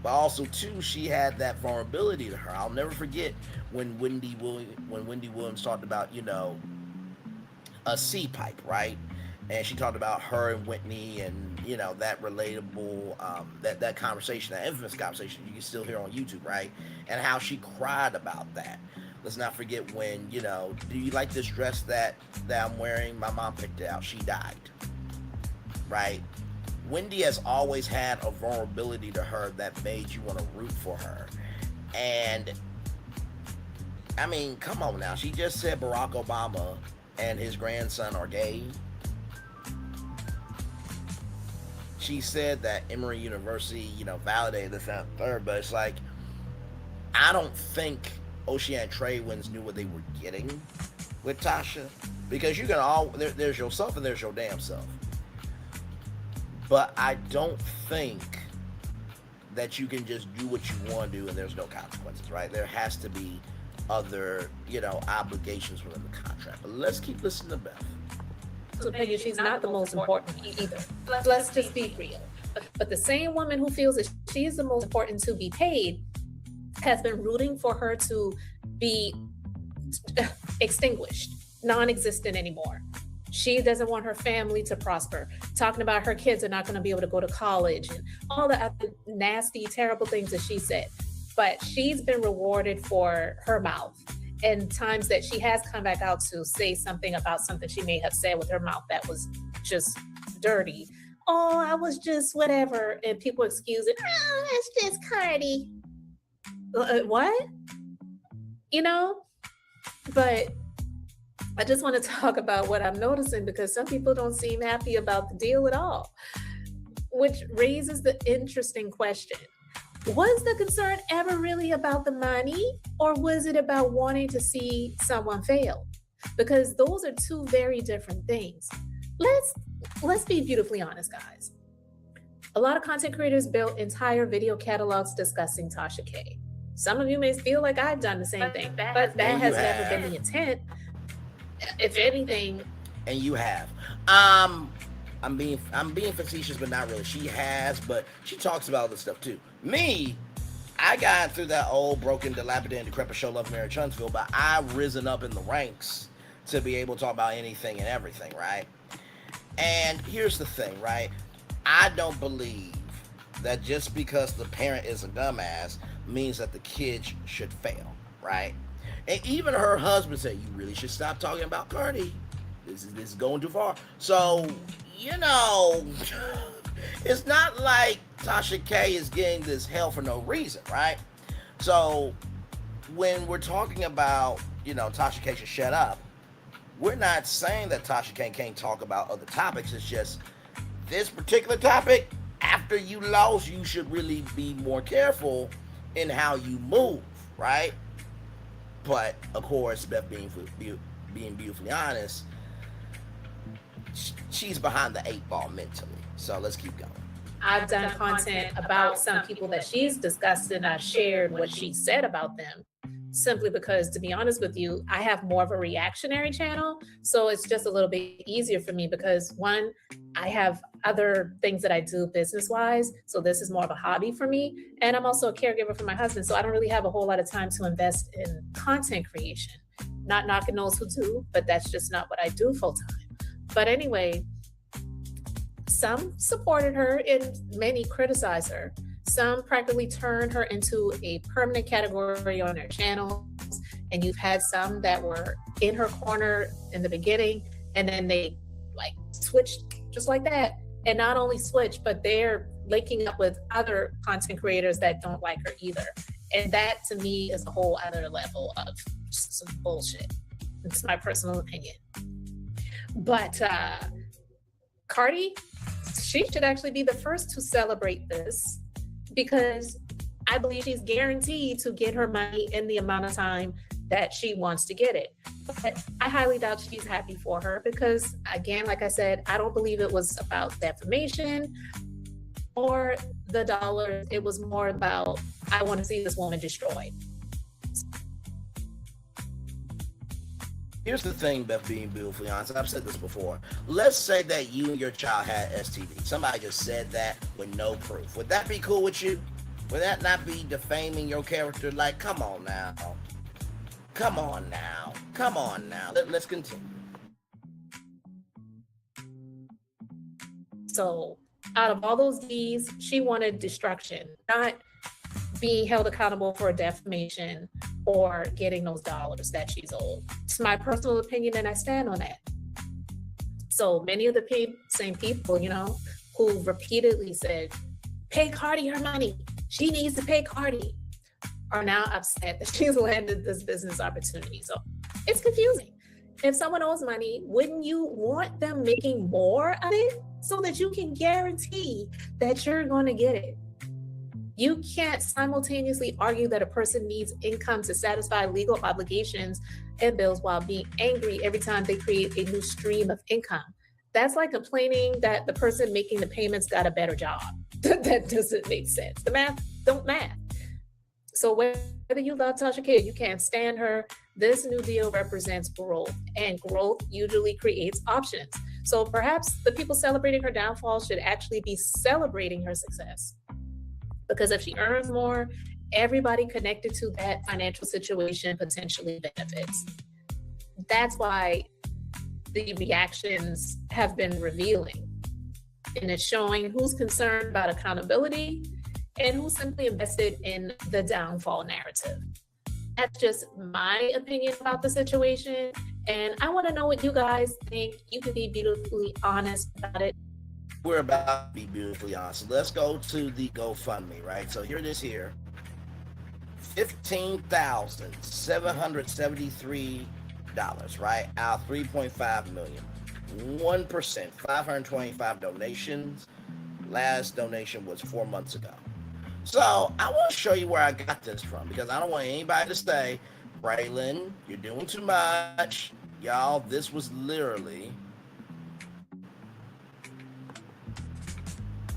But also, too, she had that vulnerability to her. I'll never forget when Wendy Williams talked about, you know, a C pipe, right? And she talked about her and Whitney and, you know, that relatable, that conversation, that infamous conversation you can still hear on YouTube, right? And how she cried about that. Let's not forget when, you know, do you like this dress that I'm wearing? My mom picked it out. She died, right? Wendy has always had a vulnerability to her that made you want to root for her. And, I mean, come on now. She just said Barack Obama and his grandson are gay. She said that Emory University, you know, validated this and third, but it's like, I don't think Oceanic Trade Winds knew what they were getting with Tasha, because you can there's yourself and there's your damn self. But I don't think that you can just do what you want to do and there's no consequences, right? There has to be other, you know, obligations within the contract. But let's keep listening to Beth. Opinion, she's not the most important either. Let's just be real. But the same woman who feels that she is the most important to be paid has been rooting for her to be extinguished, non-existent anymore. She doesn't want her family to prosper, talking about her kids are not going to be able to go to college and all the other nasty, terrible things that she said. But she's been rewarded for her mouth. And times that she has come back out to say something about something she may have said with her mouth that was just dirty. Oh, I was just whatever. And people excuse it. Oh, that's just Cardi. What? You know? But I just want to talk about what I'm noticing, because some people don't seem happy about the deal at all, which raises the interesting question. Was the concern ever really about the money, or was it about wanting to see someone fail? Because those are two very different things. Let's be beautifully honest, guys. A lot of content creators built entire video catalogs discussing Tasha K. Some of you may feel like I've done the same thing, but that has never been the intent. If anything, and you have. I'm being facetious, but not really. She has, but she talks about this stuff too. Me, I got through that old, broken, dilapidated, decrepit show, Love, Marriage, Huntsville, but I've risen up in the ranks to be able to talk about anything and everything, right? And here's the thing, right? I don't believe that just because the parent is a dumbass means that the kids should fail, right? And even her husband said, you really should stop talking about Cardi. This is going too far. So, you know, it's not like Tasha K is getting this hell for no reason, right? So when we're talking about, you know, Tasha K should shut up, we're not saying that Tasha K can't talk about other topics. It's just this particular topic, after you lost, you should really be more careful in how you move, right? But of course, Beth being beautifully honest, she's behind the 8 ball mentally. So let's keep going. I've done content about some people that she's discussed, and I've shared what she said about them, simply because, to be honest with you, I have more of a reactionary channel. So it's just a little bit easier for me because, one, I have other things that I do business-wise. So this is more of a hobby for me. And I'm also a caregiver for my husband. So I don't really have a whole lot of time to invest in content creation. Not knocking those who do, but that's just not what I do full-time. But anyway, some supported her and many criticized her. Some practically turned her into a permanent category on their channels. And you've had some that were in her corner in the beginning, and then they like switched just like that. And not only switched, but they're linking up with other content creators that don't like her either. And that to me is a whole other level of just some bullshit. It's my personal opinion. But Cardi, she should actually be the first to celebrate this, because I believe she's guaranteed to get her money in the amount of time that she wants to get it. But I highly doubt she's happy for her because, again, like I said, I don't believe it was about defamation or the dollars. It was more about, I want to see this woman destroyed. Here's the thing, Beth, being beautifully honest. I've said this before. Let's say that you and your child had STD. Somebody just said that with no proof. Would that be cool with you? Would that not be defaming your character? Like, come on now. Come on now. Come on now. Let's continue. So out of all those D's, she wanted destruction, not being held accountable for defamation or getting those dollars that she's owed. It's my personal opinion and I stand on that. So many of the same people, you know, who repeatedly said, pay Cardi her money. She needs to pay Cardi, are now upset that she's landed this business opportunity. So it's confusing. If someone owes money, wouldn't you want them making more of it so that you can guarantee that you're going to get it? You can't simultaneously argue that a person needs income to satisfy legal obligations and bills while being angry every time they create a new stream of income. That's like complaining that the person making the payments got a better job. That doesn't make sense. The math don't math. So whether you love Tasha K or you can't stand her, this new deal represents growth, and growth usually creates options. So perhaps the people celebrating her downfall should actually be celebrating her success. Because if she earns more, everybody connected to that financial situation potentially benefits. That's why the reactions have been revealing. And it's showing who's concerned about accountability and who's simply invested in the downfall narrative. That's just my opinion about the situation. And I want to know what you guys think. You can be beautifully honest about it. We're about to be beautifully honest. Let's go to the GoFundMe, right? So here it is here. $15,773, right? Out 3.5 million. 1%, 525 donations. Last donation was 4 months ago. So I want to show you where I got this from because I don't want anybody to say, Braylon, you're doing too much. Y'all, this was literally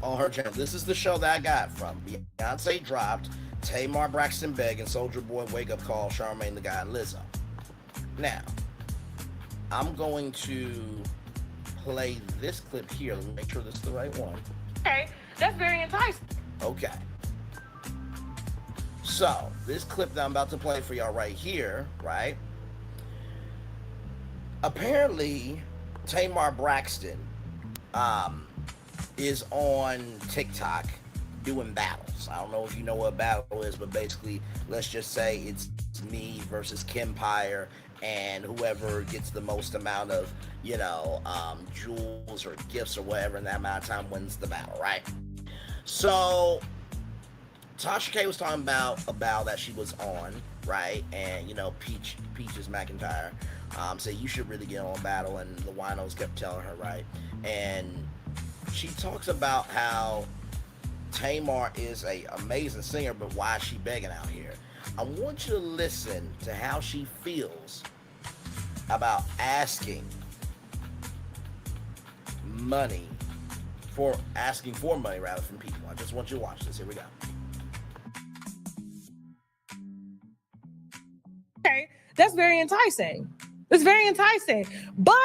on her channel. This is the show that I got from. Beyonce dropped, Tamar, Braxton Begg, and Soulja Boy Wake Up Call, Charmaine the Guy, and Lizzo. Now, I'm going to play this clip here. Let me make sure this is the right one. Okay, that's very enticing. Okay. So, this clip that I'm about to play for y'all right here, right? Apparently, Tamar Braxton is on TikTok doing battles. I don't know if you know what a battle is, but basically, let's just say it's me versus Kempire, and whoever gets the most amount of, you know, jewels or gifts or whatever in that amount of time wins the battle, right? So, Tasha K was talking about a battle that she was on, right? And, you know, Peaches McIntyre said, you should really get on a battle, and the winos kept telling her, right? And she talks about how Tamar is an amazing singer, but why is she begging out here? I want you to listen to how she feels about asking money, asking for money rather from people. I just want you to watch this. Here we go. Okay, that's very enticing. It's very enticing. But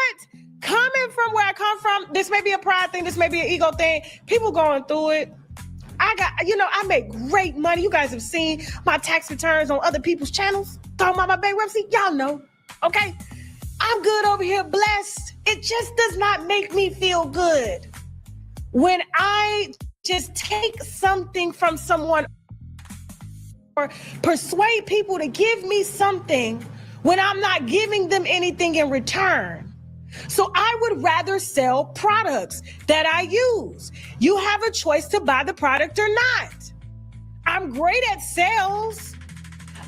coming from where I come from, this may be a pride thing, this may be an ego thing. People going through it. I make great money. You guys have seen my tax returns on other people's channels. Talking about my bankruptcy, y'all know. Okay? I'm good over here, blessed. It just does not make me feel good when I just take something from someone or persuade people to give me something when I'm not giving them anything in return. So I would rather sell products that I use. You have a choice to buy the product or not. I'm great at sales.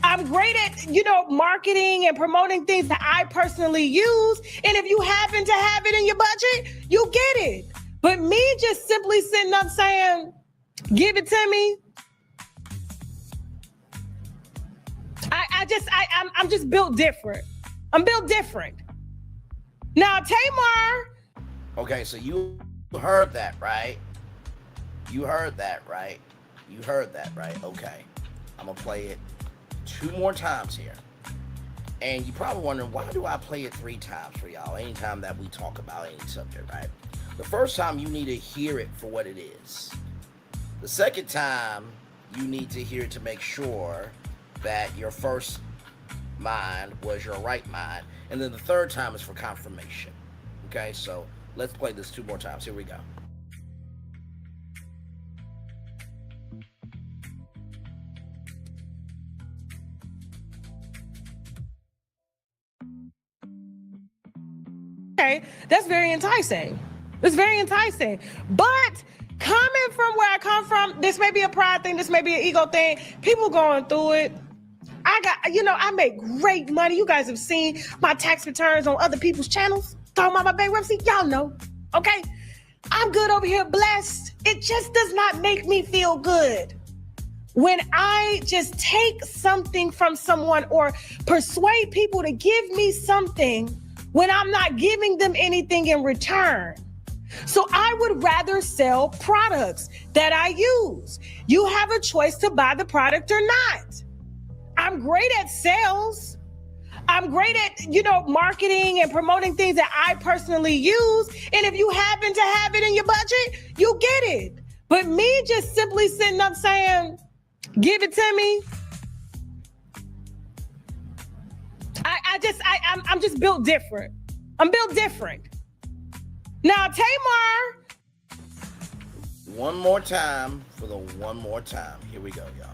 I'm great at, marketing and promoting things that I personally use. And if you happen to have it in your budget, you get it. But me just simply sitting up saying, give it to me. I I'm just built different. I'm built different. Now, Tamar. Okay, so you heard that, right? You heard that, right? You heard that, right? Okay. I'm going to play it 2 more times here. And you're probably wondering, why do I play it 3 times for y'all anytime that we talk about any subject, right? The first time, you need to hear it for what it is. The second time, you need to hear it to make sure that your first mind was your right mind. And then the third time is for confirmation. Okay, so let's play this 2 more times. Here we go. Okay, that's very enticing. It's very enticing. But coming from where I come from, this may be a pride thing, this may be an ego thing. People going through it. I make great money. You guys have seen my tax returns on other people's channels. Talking about my bankruptcy, y'all know. Okay? I'm good over here, blessed. It just does not make me feel good when I just take something from someone or persuade people to give me something when I'm not giving them anything in return. So I would rather sell products that I use. You have a choice to buy the product or not. I'm great at sales. I'm great at, marketing and promoting things that I personally use. And if you happen to have it in your budget, you get it. But me just simply sitting up saying, give it to me. I'm just built different. I'm built different. Now, Tamar. 1 more time for the 1 more time. Here we go, y'all.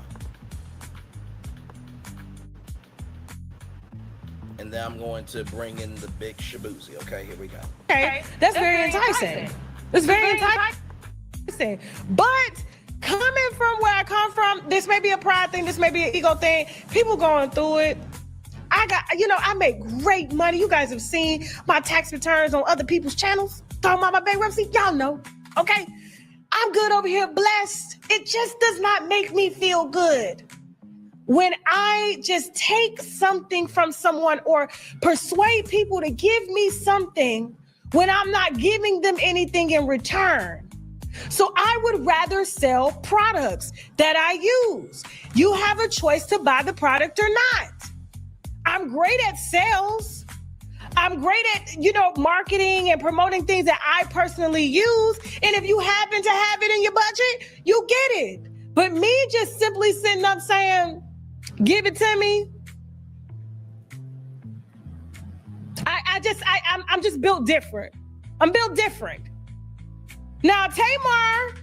And then I'm going to bring in the big shaboozy. Okay, here we go. Okay, that's very enticing. It's very enticing. But coming from where I come from, this may be a pride thing, this may be an ego thing. People going through it. I make great money. You guys have seen my tax returns on other people's channels. Talking about my bankruptcy, y'all know. Okay? I'm good over here, blessed. It just does not make me feel good when I just take something from someone or persuade people to give me something when I'm not giving them anything in return. So I would rather sell products that I use. You have a choice to buy the product or not. I'm great at sales. I'm great at, marketing and promoting things that I personally use. And if you happen to have it in your budget, you get it. But me just simply sitting up saying, give it to me. I'm just built different. I'm built different. Now, Tamar.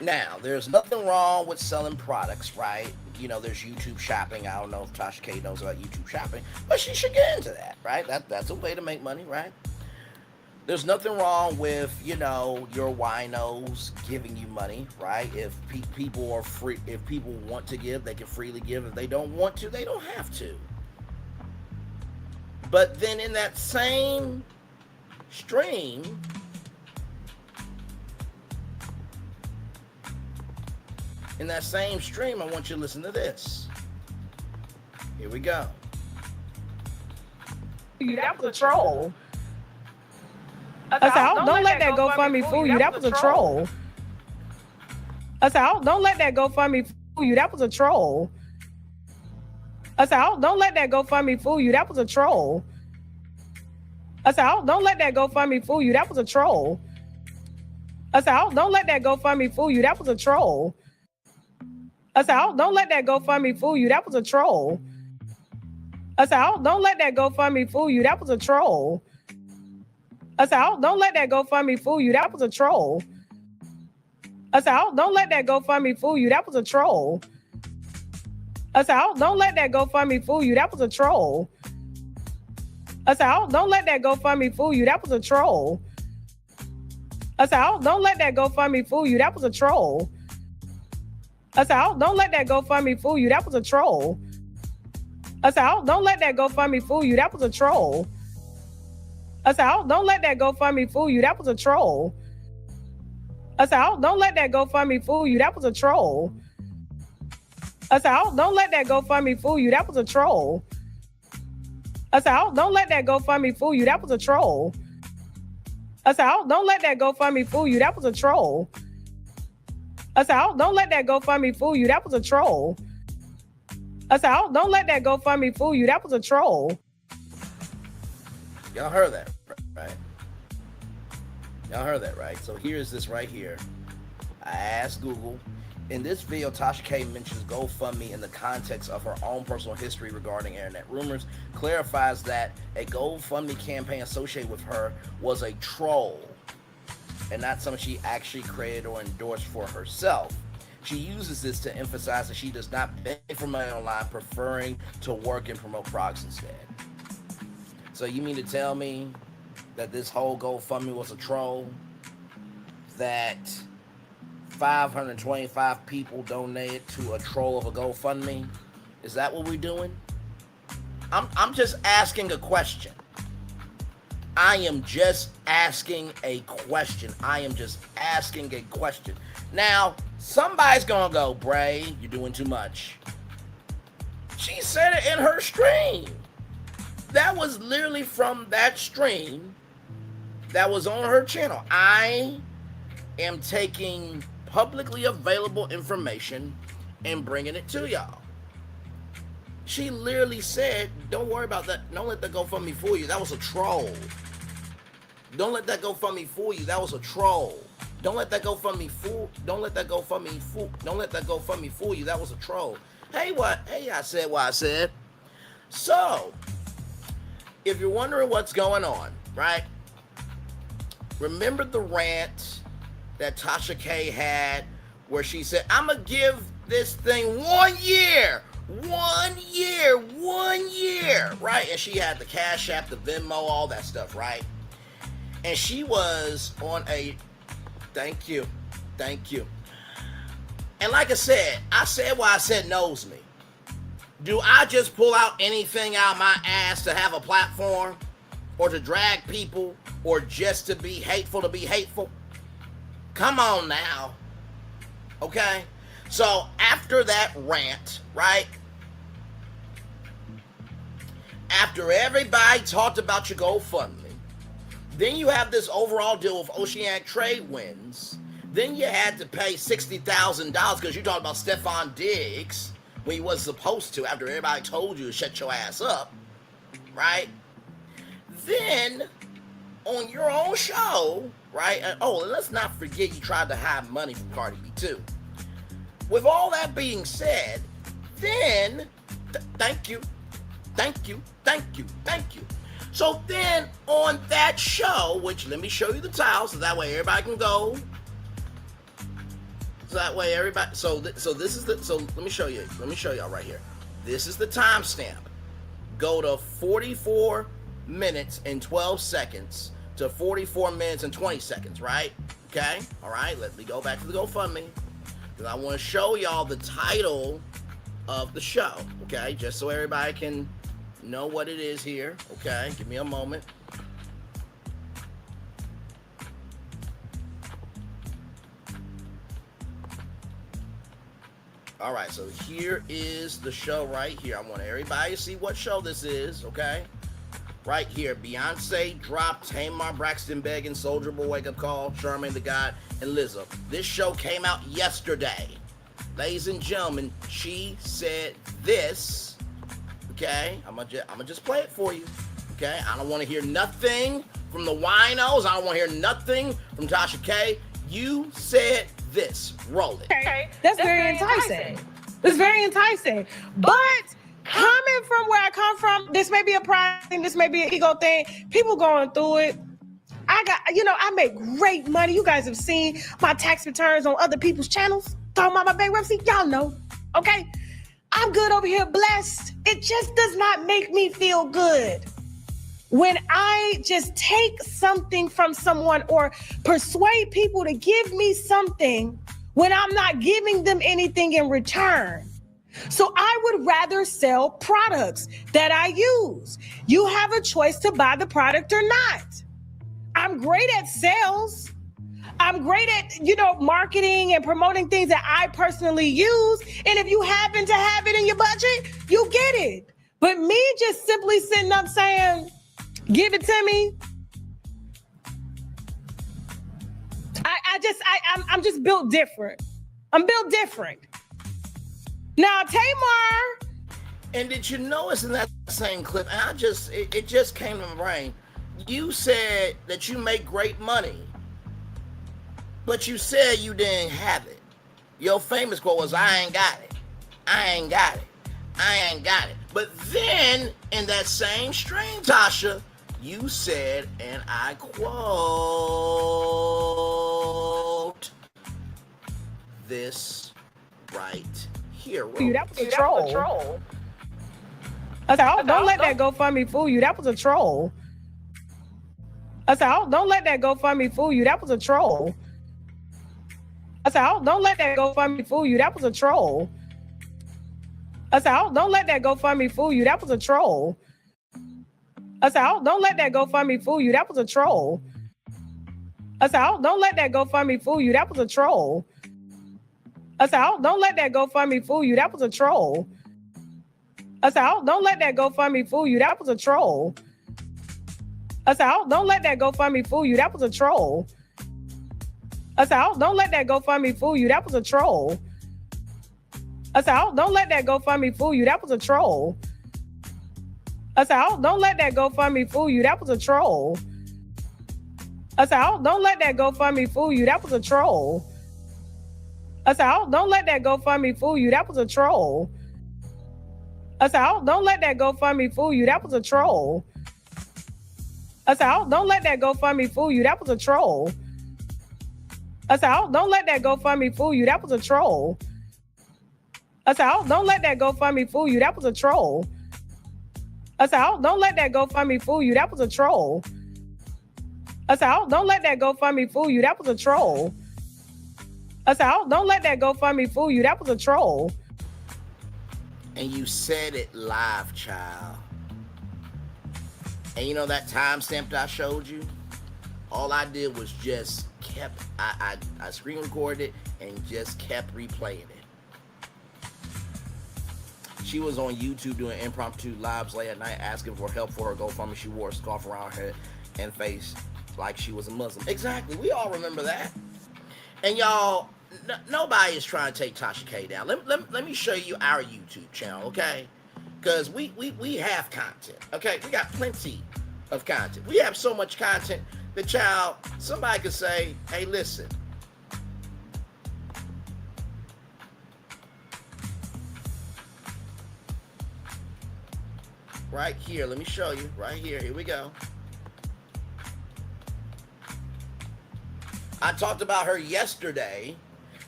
Now, there's nothing wrong with selling products, right? There's YouTube shopping. I don't know if Tasha K knows about YouTube shopping, but she should get into that, right? That's a way to make money, right? There's nothing wrong with, your winos giving you money, right? If people are free, if people want to give, they can freely give. If they don't want to, they don't have to. But then in that same stream, I want you to listen to this. Here we go. That was a troll. I said, don't let that GoFundMe fool you. That was a troll. I said, don't let that GoFundMe fool you. That was a troll. I said, don't let that GoFundMe fool you. That was a troll. I said, don't let that GoFundMe fool you. That was a troll. I said, don't let that GoFundMe fool you. That was a troll. I said, don't let that GoFundMe fool you. That was a troll. I said, don't let that GoFundMe fool you. That was a troll. I said, don't let that GoFundMe fool you. That was a troll. I said, don't let that GoFundMe fool you. That was a troll. I said, don't let that GoFundMe fool you. That was a troll. I said, don't let that GoFundMe fool you. That was a troll. I said, don't let that GoFundMe fool you. That was a troll. I said, don't let that GoFundMe fool you. That was a troll. I said, don't let that GoFundMe fool you. That was a troll. I said, don't let that GoFundMe fool you. That was a troll. I said, don't let that GoFundMe fool you. That was a troll. I said, oh, don't let that GoFundMe fool you. That was a troll. I said, oh, don't let that GoFundMe fool you. That was a troll. I said, oh, don't let that GoFundMe fool you. That was a troll. I said, oh, don't let that GoFundMe fool you. That was a troll. I said, oh, don't let that GoFundMe fool you. That was a troll. Y'all heard that, right? Y'all heard that, right? So here's this right here. I asked Google. In this video, Tasha K mentions GoFundMe in the context of her own personal history regarding internet rumors, clarifies that a GoFundMe campaign associated with her was a troll and not something she actually created or endorsed for herself. She uses this to emphasize that she does not beg for money online, preferring to work and promote products instead. So you mean to tell me that this whole GoFundMe was a troll? That 525 people donated to a troll of a GoFundMe? Is that what we're doing? I'm just asking a question. I am just asking a question. I am just asking a question. Now, somebody's gonna go, Bray, you're doing too much. She said it in her stream. That was literally from that stream that was on her channel. I am taking publicly available information and bringing it to y'all. She literally said, don't worry about that. Don't let that GoFundMe fool you. That was a troll. Don't let that GoFundMe fool you. That was a troll. Don't let that GoFundMe fool. Don't let that GoFundMe fool. Don't let that GoFundMe fool you. That was a troll. Hey, what? Hey, I said what I said. So, if you're wondering what's going on, right? Remember the rant that Tasha K had where she said, I'm going to give this thing 1 year. 1 year. 1 year. Right? And she had the Cash App, the Venmo, all that stuff, right? And she was on a, thank you. And like I said what I said knows me. Do I just pull out anything out of my ass to have a platform? Or to drag people? Or just to be hateful to be hateful? Come on now. Okay? So after that rant, right? After everybody talked about your GoFundMe, then you have this overall deal with Oceanic Trade Winds. Then you had to pay $60,000 because you talked about Stephon Diggs when you wasn't supposed to after everybody told you to shut your ass up, right? Then on your own show, right? Oh, and let's not forget you tried to hide money from Cardi B too. With all that being said, then thank you. So then on that show, which let me show you the title so that way everybody can go. So that way everybody, so this is the, so let me show y'all right here. This is the timestamp. Go to 44 minutes and 12 seconds to 44 minutes and 20 seconds, right? Okay, all right, let me go back to the GoFundMe because I want to show y'all the title of the show, okay? Just so everybody can know what it is here, okay? Give me a moment. All right, so here is the show right here. I want everybody to see what show this is, okay? Right here, Beyonce dropped Tamar, Braxton Begin, Soulja Boy, Wake Up Call, Charmaine the God, and Lizzo. This show came out yesterday. Ladies and gentlemen, she said this. Okay, I'm gonna just play it for you. Okay, I don't want to hear nothing from the winos. I don't want to hear nothing from Tasha K. You said this. Roll it. Okay, that's very enticing. It's very enticing. But coming from where I come from, this may be a pride thing, this may be an ego thing. People going through it. I make great money. You guys have seen my tax returns on other people's channels. Talking about my bankruptcy, y'all know. Okay. I'm good over here, blessed. It just does not make me feel good when I just take something from someone or persuade people to give me something when I'm not giving them anything in return. So I would rather sell products that I use. You have a choice to buy the product or not. I'm great at sales. I'm great at, marketing and promoting things that I personally use. And if you happen to have it in your budget, you get it. But me just simply sitting up saying, give it to me. I'm just built different. I'm built different. Now, Tamar. And did you notice in that same clip, and it just came to my brain, you said that you make great money, but you said you didn't have it. Your famous quote was, I ain't got it. I ain't got it. I ain't got it. But then, in that same strain, Tasha, you said, and I quote, this right here. That was a troll. I said, don't let that GoFundMe fool you. That was a troll. I said, don't let that GoFundMe fool you. That was a troll. I said, don't let that GoFundMe fool you. That was a troll. I said, don't let that GoFundMe fool you. That was a troll. I said, don't let that GoFundMe fool you. That was a troll. I said, don't let that GoFundMe fool you. That was a troll. I said, don't let that GoFundMe fool you. That was a troll. I said, don't let that GoFundMe fool you. That was a troll. I said, don't let that GoFundMe fool you. That was a troll. I said, don't let that GoFundMe fool you. That was a troll. I said, don't let that GoFundMe fool you. That was a troll. I said, don't let that GoFundMe fool you. That was a troll. I said, don't let that GoFundMe fool you. That was a troll. I said, don't let that GoFundMe fool you. That was a troll. I said, don't let that GoFundMe fool you. That was a troll. I said, don't let that GoFundMe fool you. That was a troll. I said, don't let that GoFundMe fool you. That was a troll. I said, don't let that GoFundMe fool you. That was a troll. I said, don't let that GoFundMe fool you. That was a troll. I said, don't let that GoFundMe fool you. That was a troll. I said, don't let that GoFundMe fool you. That was a troll. And you said it live, child. And you know that timestamp that I showed you? All I did was just I screen recorded it and just kept replaying it. She was on YouTube doing impromptu lives late at night asking for help for her GoFundMe. She wore a scarf around her head and face like she was a Muslim. Exactly. We all remember that. And y'all, nobody is trying to take Tasha K down. Let me show you our YouTube channel, okay? Because we have content, okay? We got plenty of content. We have so much content that, child, somebody could say, hey, listen. Right here, let me show you. Right here, here we go. I talked about her yesterday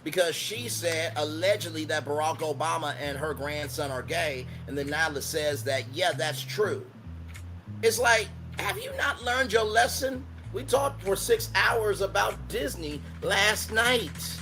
because she said allegedly that Barack Obama and her grandson are gay, and then Nyla says that, yeah, that's true. It's like, have you not learned your lesson? We talked for 6 hours about Disney last night.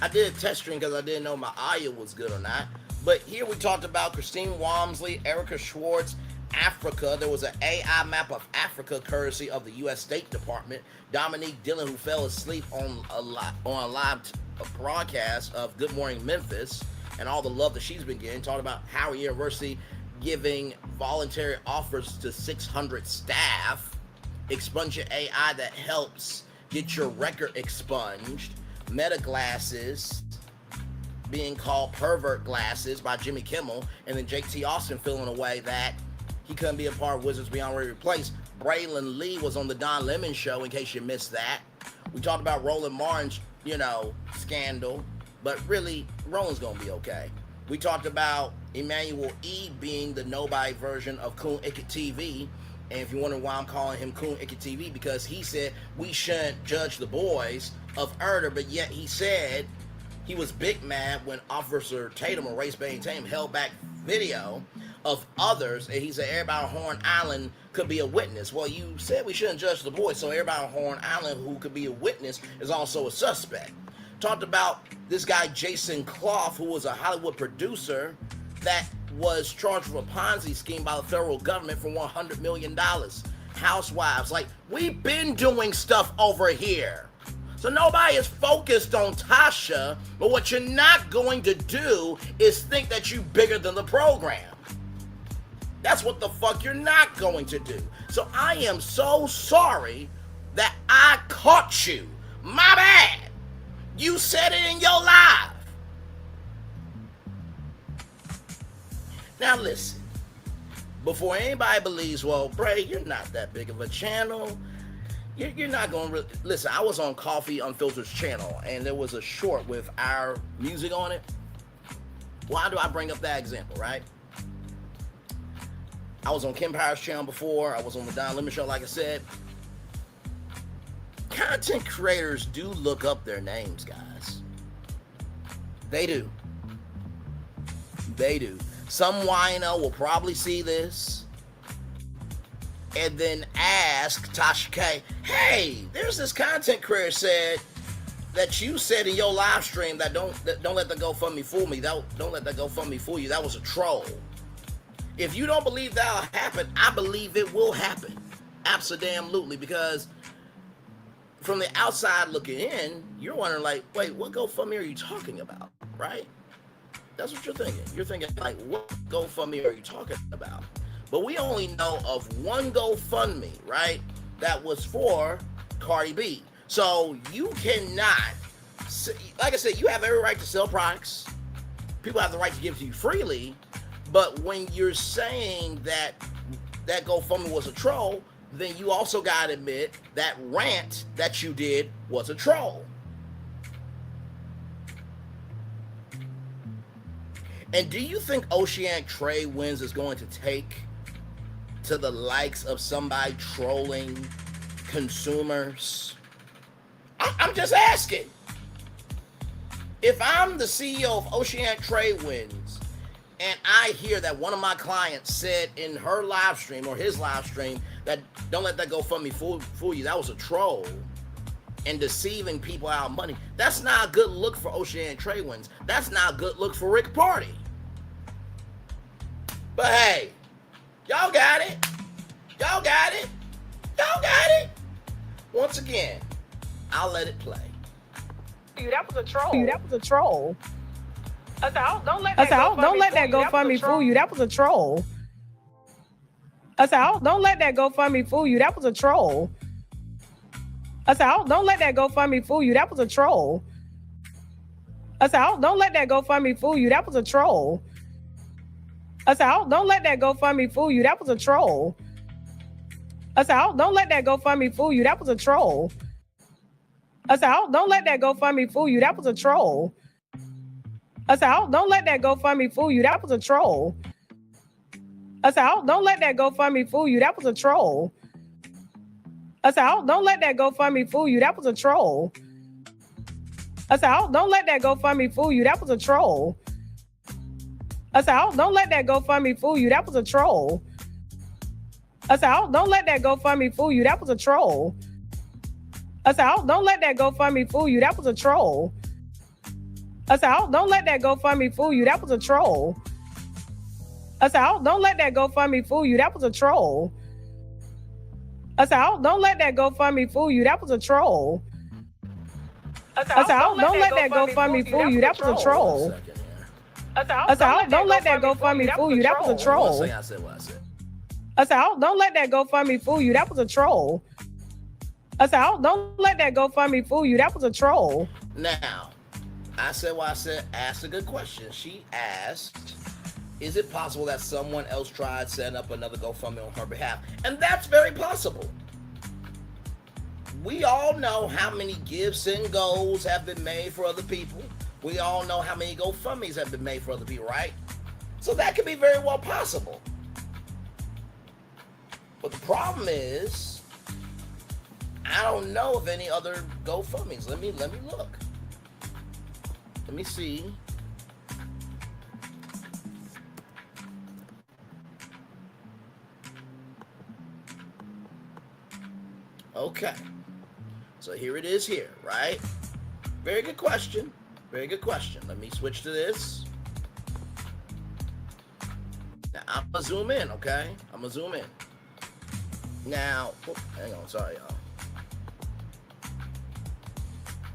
I did a test stream because I didn't know my audio was good or not. But here we talked about Christine Walmsley, Erica Schwartz, Africa. There was an AI map of Africa courtesy of the U.S. State Department. Dominique Dillon, who fell asleep on a live broadcast of Good Morning Memphis and all the love that she's been getting, talking about Howard University giving voluntary offers to 600 staff, expunging AI that helps get your record expunged, Meta glasses being called pervert glasses by Jimmy Kimmel, and then Jake T. Austin feeling away that he couldn't be a part of Wizards Beyond Replace. Braylon Lee was on the Don Lemon show, in case you missed that. We talked about Roland Martin's, scandal, but really, Roland's gonna be okay. We talked about Emmanuel E. being the nobody version of Coon Icket TV, and if you're wondering why I'm calling him Coon Icket TV, because he said we shouldn't judge the boys of Erder, but yet he said he was big mad when Officer Tatum or Race Bane Tatum held back video of others, and he said everybody on Horn Island could be a witness. Well, you said we shouldn't judge the boys, so everybody on Horn Island who could be a witness is also a suspect. Talked about this guy Jason Clough, who was a Hollywood producer that was charged with a Ponzi scheme by the federal government for $100 million. Housewives, like, we've been doing stuff over here. So nobody is focused on Tasha, but what you're not going to do is think that you're bigger than the program. That's what the fuck you're not going to do. So I am so sorry that I caught you. My bad. You said it in your live. Now listen, before anybody believes, well, Bray, you're not that big of a channel. You're not going to listen. I was on Coffee Unfiltered's channel, and there was a short with our music on it. Why do I bring up that example, right? I was on Kim Power's channel before. I was on the Don Lemon Show, like I said. Content creators do look up their names, guys. They do. They do. Some wino will probably see this and then ask Tasha K, hey, there's this content creator said that you said in your live stream that don't let the GoFundMe fool me. Don't let that GoFundMe fool you. That was a troll. If you don't believe that'll happen, I believe it will happen. Absolutely, because from the outside looking in, you're wondering like, wait, what GoFundMe are you talking about, right? That's what you're thinking. You're thinking like, what GoFundMe are you talking about? But we only know of one GoFundMe, right? That was for Cardi B. So you cannot, like I said, you have every right to sell products. People have the right to give to you freely. But when you're saying that that GoFundMe was a troll, then you also got to admit that rant that you did was a troll. And do you think Oceanic Trade Winds is going to take to the likes of somebody trolling consumers? I'm just asking. If I'm the CEO of Oceanic Trade Winds and I hear that one of my clients said in her live stream or his live stream that don't let that GoFundMe fool you, that was a troll and deceiving people out of money, that's not a good look for Oceanic Trade Winds. That's not a good look for Rick Party. But hey, y'all got it. Y'all got it. Y'all got it. Once again, I'll let it play. That was a troll. That was a troll. I said, don't let that GoFundMe fool you. That was a troll. I said, don't let that GoFundMe fool you. That was a troll. I said, don't let that GoFundMe fool you. That was a troll. I said, don't let that GoFundMe fool you. That was a troll. I said, don't let that GoFundMe fool you. That was a troll. I said, don't let that GoFundMe fool you. That was a troll. I said, don't let that GoFundMe fool you. That was a troll. I said, don't let that GoFundMe fool you. That was a troll. I said, don't let that GoFundMe fool you. That was a troll. I said, don't let that GoFundMe fool you. That was a troll. I said, don't let that GoFundMe fool you. That was a troll. I said, don't let that GoFundMe fool you. That was a troll. I said, don't let that GoFundMe fool you. That was a troll. I said, don't let that GoFundMe fool you. That was a troll. I said, don't let that GoFundMe fool you. That was a troll. I said, don't let that GoFundMe fool you. That was a troll. I said, don't let that GoFundMe fool you. That was a troll. I said, don't let that GoFundMe fool you. That was a troll. I said, don't let that GoFundMe fool you. That was a troll. I said what I said. I said, don't let that GoFundMe fool you. That was a troll. I said, don't let that GoFundMe fool you. That was a troll. Now, I said what I said. Asked a good question. She asked, is it possible that someone else tried setting up another GoFundMe on her behalf? And that's very possible. We all know how many gifts and goals have been made for other people. We all know how many GoFundMes have been made for other people, right? So that could be very well possible. But the problem is, I don't know of any other GoFundMes. Let me look. Let me see. Okay. So here it is here, right? Very good question. Very good question. Let me switch to this. Now, I'm going to zoom in, okay? I'm going to zoom in. Now, hang on. Sorry, y'all.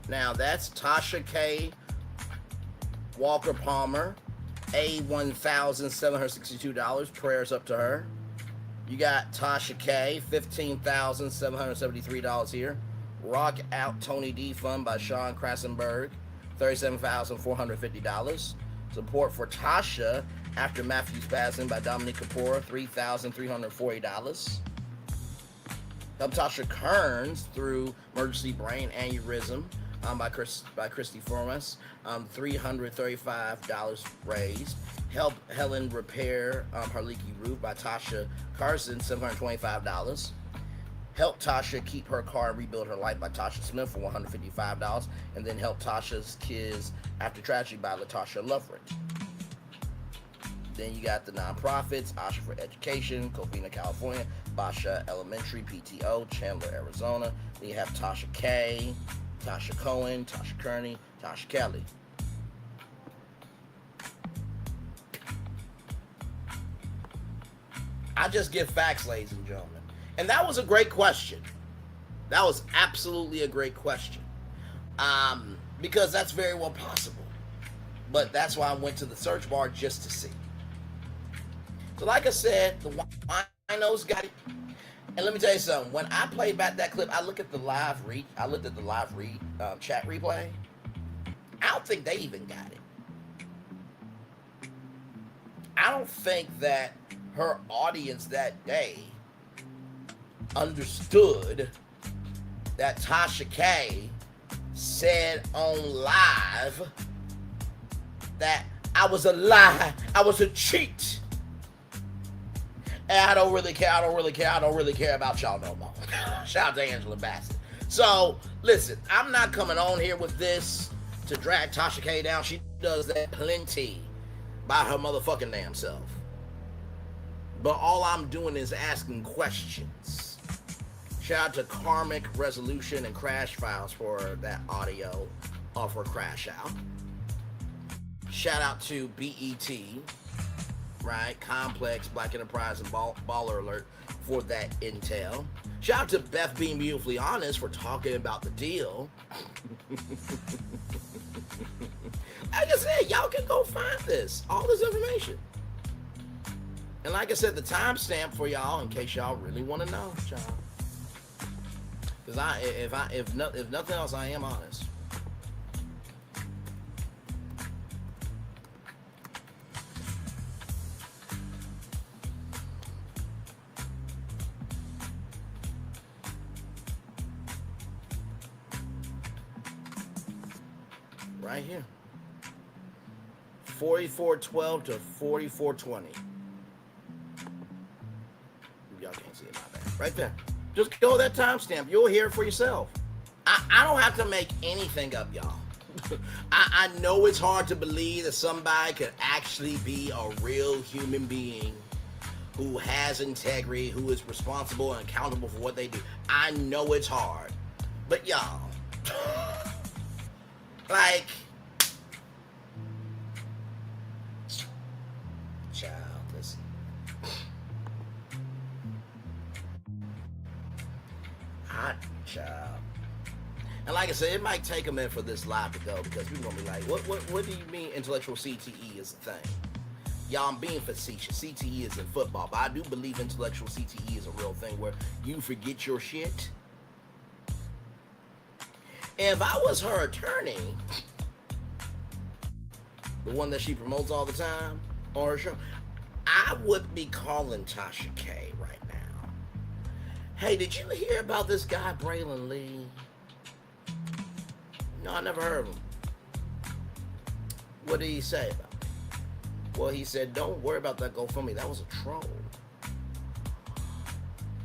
Now that's Tasha K, Walker Palmer, $1,762. Prayers up to her. You got Tasha K, $15,773 here. Rock Out Tony D Fund by Sean Krassenberg, $37,450. Support for Tasha After Matthew's Passing by Dominique Kapoor, $3,340. Help Tasha Kearns through emergency brain aneurysm by Christy Formas, $335 raised. Help Helen repair her leaky roof by Tasha Carson, $725. Help Tasha keep her car and rebuild her life by Tasha Smith for $155. And then Help Tasha's Kids After Tragedy by LaTasha Loverick. Then you got the nonprofits, Asha for Education, Covina, California, Basha Elementary, PTO, Chandler, Arizona. Then you have Tasha K, Tasha Cohen, Tasha Kearney, Tasha Kelly. I just give facts, ladies and gentlemen. And that was a great question. That was absolutely a great question. Because that's very well possible. But that's why I went to the search bar just to see. So like I said, the winos got it. And let me tell you something. When I played back that clip, I looked at the live chat replay. I don't think they even got it. I don't think that her audience that day understood that Tasha K said on live that I was a lie, I was a cheat. And I don't really care about y'all no more. Shout out to Angela Bassett. So, listen, I'm not coming on here with this to drag Tasha K down. She does that plenty by her motherfucking damn self. But all I'm doing is asking questions. Shout out to Karmic Resolution and Crash Files for that audio off her crash out. Shout out to BET, right? Complex, Black Enterprise, and Baller Alert for that intel. Shout out to Beth Being Beautifully Honest for talking about the deal. Like I said, y'all can go find all this information. And like I said, the timestamp for y'all, in case y'all really want to know, y'all. Because if nothing else, I am honest. Right here. 4412 to 4420. Y'all can't see it, my bad. Right there. Just go that timestamp. You'll hear it for yourself. I don't have to make anything up, y'all. I know it's hard to believe that somebody could actually be a real human being who has integrity, who is responsible and accountable for what they do. I know it's hard. But y'all, like, child, listen. Hot child. And like I said, it might take a minute for this live to go because people gonna be like, what do you mean intellectual CTE is a thing? Y'all, I'm being facetious. CTE is in football, but I do believe intellectual CTE is a real thing where you forget your shit. And if I was her attorney, the one that she promotes all the time on her show, I would be calling Tasha K right now. Hey, did you hear about this guy, Braylon Lee? No, I never heard of him. What did he say about it? Well, he said, don't worry about that GoFundMe. That was a troll.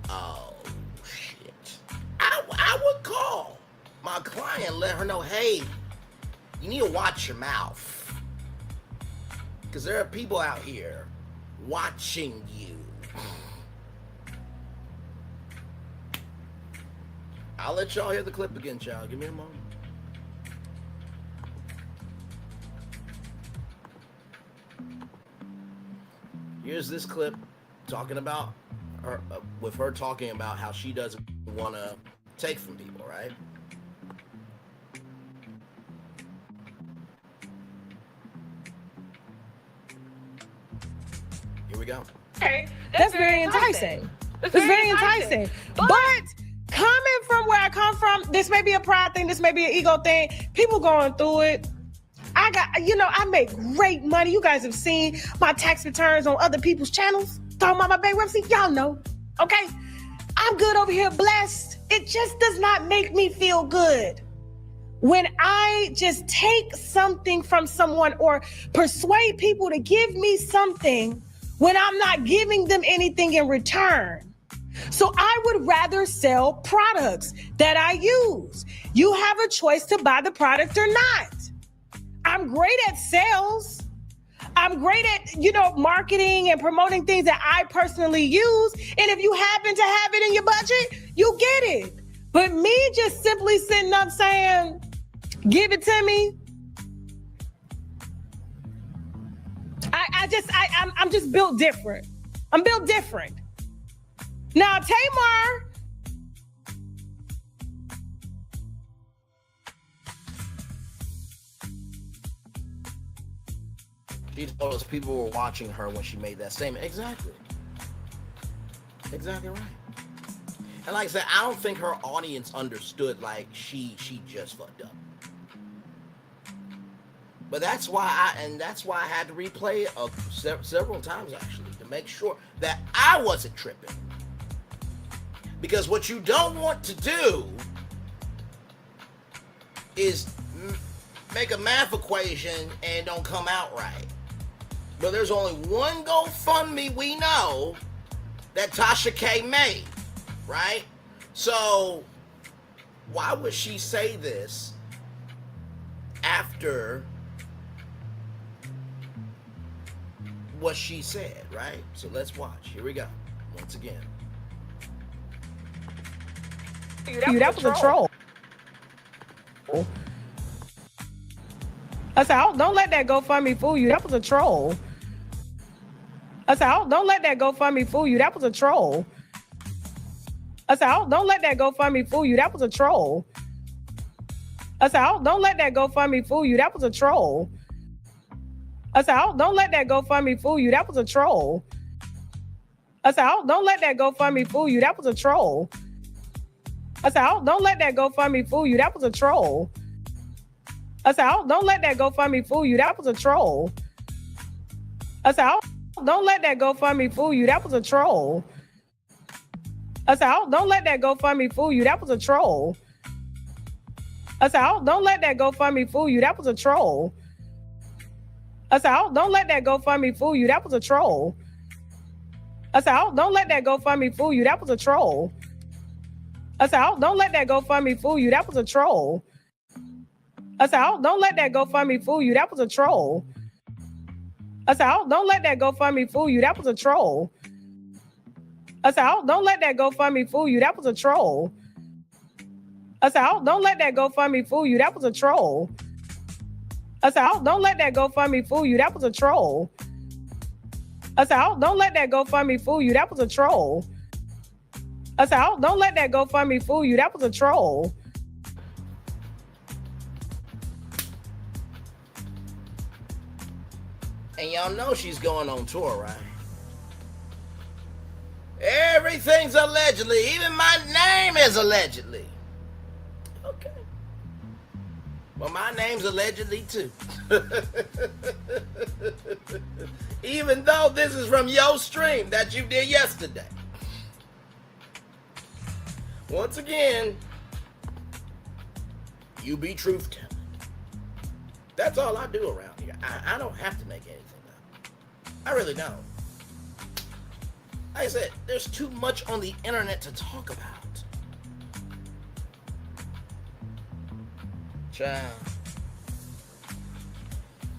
Oh, shit. I would call my client and let her know, hey, you need to watch your mouth. Because there are people out here watching you. I'll let y'all hear the clip again, child. Give me a moment. Here's this clip talking about her, with her talking about how she doesn't want to take from people, right? we go. Okay, that's very enticing. It's very enticing. But coming from where I come from, this may be a pride thing, this may be an ego thing. People going through it. I make great money. You guys have seen my tax returns on other people's channels. Talking about my bankruptcy, y'all know. Okay? I'm good over here, blessed. It just does not make me feel good when I just take something from someone or persuade people to give me something when I'm not giving them anything in return. So I would rather sell products that I use. You have a choice to buy the product or not. I'm great at sales. I'm great at, marketing and promoting things that I personally use. And if you happen to have it in your budget, you get it. But me just simply sitting up saying, give it to me. I'm just built different. I'm built different. Now, Tamar. She told us people were watching her when she made that statement. Exactly. Exactly right. And like I said, I don't think her audience understood, like, she just fucked up. But that's why I had to replay it several times, actually, to make sure that I wasn't tripping. Because what you don't want to do is make a math equation and don't come out right. But there's only one GoFundMe we know that Tasha K made, right? So why would she say this after what she said, right? So let's watch. Here we go. Once again. That was a troll. I said, don't let that GoFundMe fool you. That was a troll. I said, don't let that GoFundMe fool you. That was a troll. I said, don't let that GoFundMe fool you. That was a troll. I said, don't let that GoFundMe fool you. That was a troll. I said, don't let that GoFundMe fool you. That was a troll. I said, don't let that GoFundMe fool you. That was a troll. I said, don't let that GoFundMe fool you. That was a troll. I said, don't let that GoFundMe fool you. That was a troll. I said, don't let that GoFundMe fool you. That was a troll. I said, don't let that GoFundMe fool you. That was a troll. I said, don't let that GoFundMe fool you. That was a troll. I said, don't let that GoFundMe fool you. That was a troll. I said, don't let that GoFundMe fool you. That was a troll. I said, don't let that GoFundMe fool you. That was a troll. I said, don't let that GoFundMe fool you. That was a troll. I said, don't let that GoFundMe fool you. That was a troll. I said, don't let that GoFundMe fool you. That was a troll. I said, don't let that GoFundMe fool you. That was a troll. I said, don't let that GoFundMe fool you. That was a troll. I said, don't let that GoFundMe fool you. That was a troll. I said, don't let that GoFundMe fool you. That was a troll. And y'all know she's going on tour, right? Everything's allegedly. Even my name is allegedly. Okay. Well, my name's allegedly too. Even though this is from your stream that you did yesterday. Once again, you be truth telling. That's all I do around here. I don't have to make anything up. I really don't. Like I said, there's too much on the internet to talk about. Child.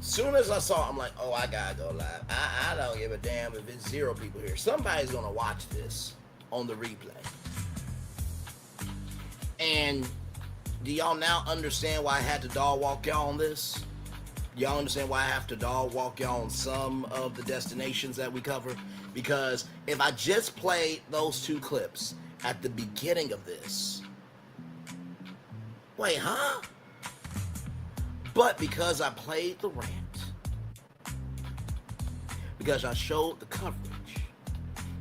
Soon as I saw it, I'm like, oh, I gotta go live. I don't give a damn if it's 0 people here. Somebody's gonna watch this on the replay. And do y'all now understand why I had to dog walk y'all on this? Y'all understand why I have to dog walk y'all on some of the destinations that we cover? Because if I just played those 2 clips at the beginning of this, wait, huh? But because I played the rant, because I showed the coverage.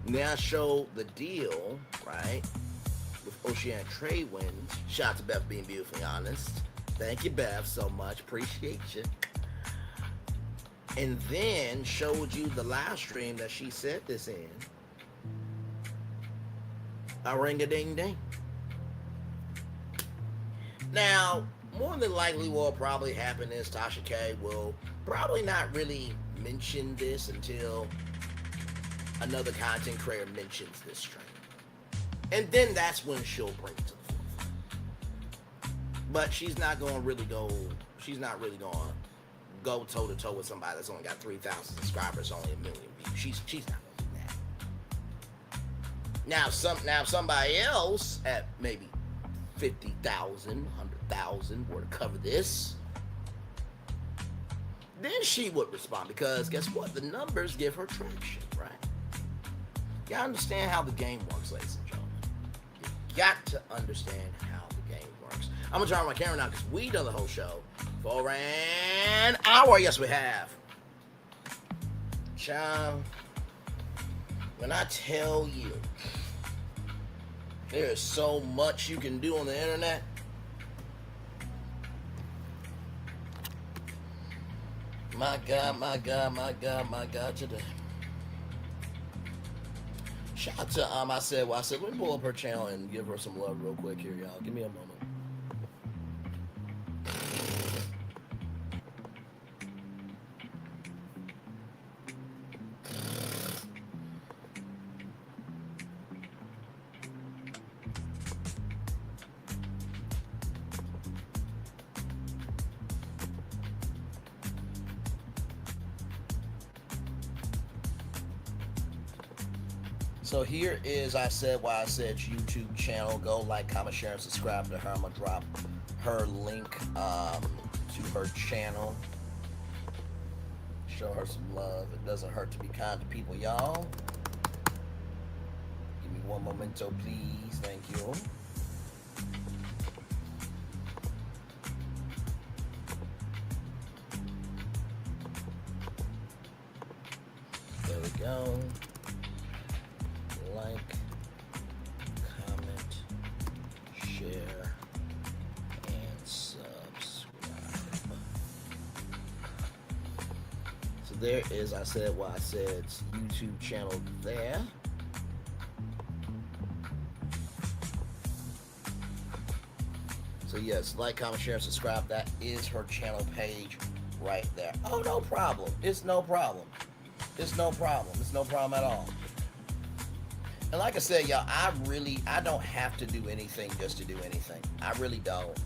And then I showed the deal, right, with Oceanic Trade Winds. Shout out to Beth being beautifully honest. Thank you, Beth, so much. Appreciate you. And then showed you the live stream that she said this in. A ring-a-ding-ding. Now, more than likely what will probably happen is Tasha K will probably not really mention this until another content creator mentions this stream. And then that's when she'll bring it to the forefront. But she's not going to really go toe to toe with somebody that's only got 3,000 subscribers, only 1 million views. She's not going to do that. Now somebody else at maybe 50,000, 100,000 were to cover this, then she would respond, because guess what? The numbers give her traction, right? You gotta understand how the game works, ladies and gentlemen. You got to understand how the game works. I'm gonna turn on my camera now because we done the whole show for an hour. Yes, we have. Child, when I tell you there is so much you can do on the internet, my God, today. Shout out to I said, let me pull up her channel and give her some love real quick here, y'all. Give me a moment. So here is I Said Why I Said's YouTube channel. Go like, comment, share, and subscribe to her. I'm gonna drop her link to her channel. Show her some love. It doesn't hurt to be kind to people, y'all. Give me one memento, please. Thank you. There we go. Like, comment, share, and subscribe. So there is I Said What I Said's YouTube channel there. So yes, like, comment, share, and subscribe. That is her channel page right there. Oh, no problem. It's no problem. It's no problem. It's no problem at all. And like I said, y'all, I don't have to do anything just to do anything. I really don't.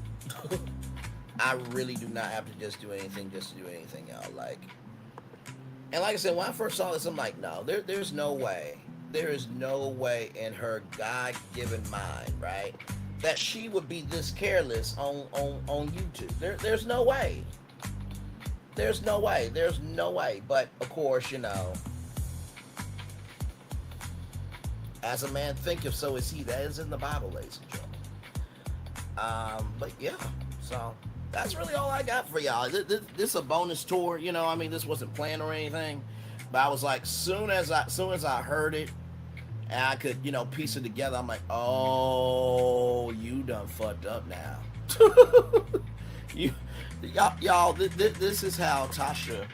I really do not have to just do anything just to do anything, y'all. Like, and like I said, when I first saw this, I'm like, no, there's no way. There is no way in her God-given mind, right, that she would be this careless on YouTube. There's no way. There's no way. There's no way. But of course, you know, as a man thinketh, so is he. That is in the Bible, ladies and gentlemen. But yeah, so that's really all I got for y'all. This is a bonus tour, you know. I mean, this wasn't planned or anything, but I was like, soon as I heard it, and I could, you know, piece it together, I'm like, oh, you done fucked up now. Y'all, this is how Tasha.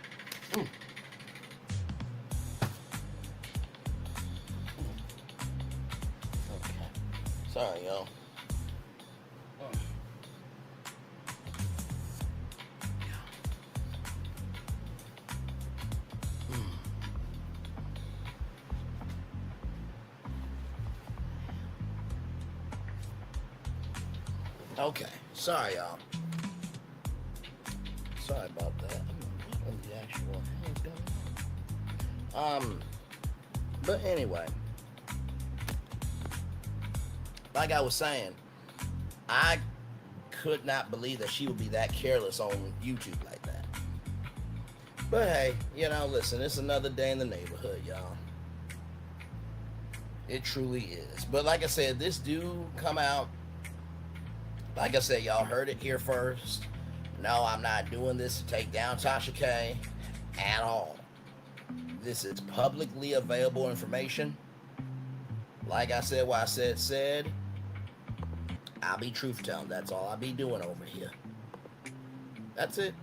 Sorry, y'all. Okay, sorry, y'all. Sorry about that. What the actual hell is going on? But anyway. Like I was saying, I could not believe that she would be that careless on YouTube like that. But hey, you know, listen, it's another day in the neighborhood, y'all. It truly is. But like I said, this do come out. Like I said, y'all heard it here first. No, I'm not doing this to take down Tasha K at all. This is publicly available information. Like I said, what I said. I'll be truth telling. That's all I'll be doing over here. That's it.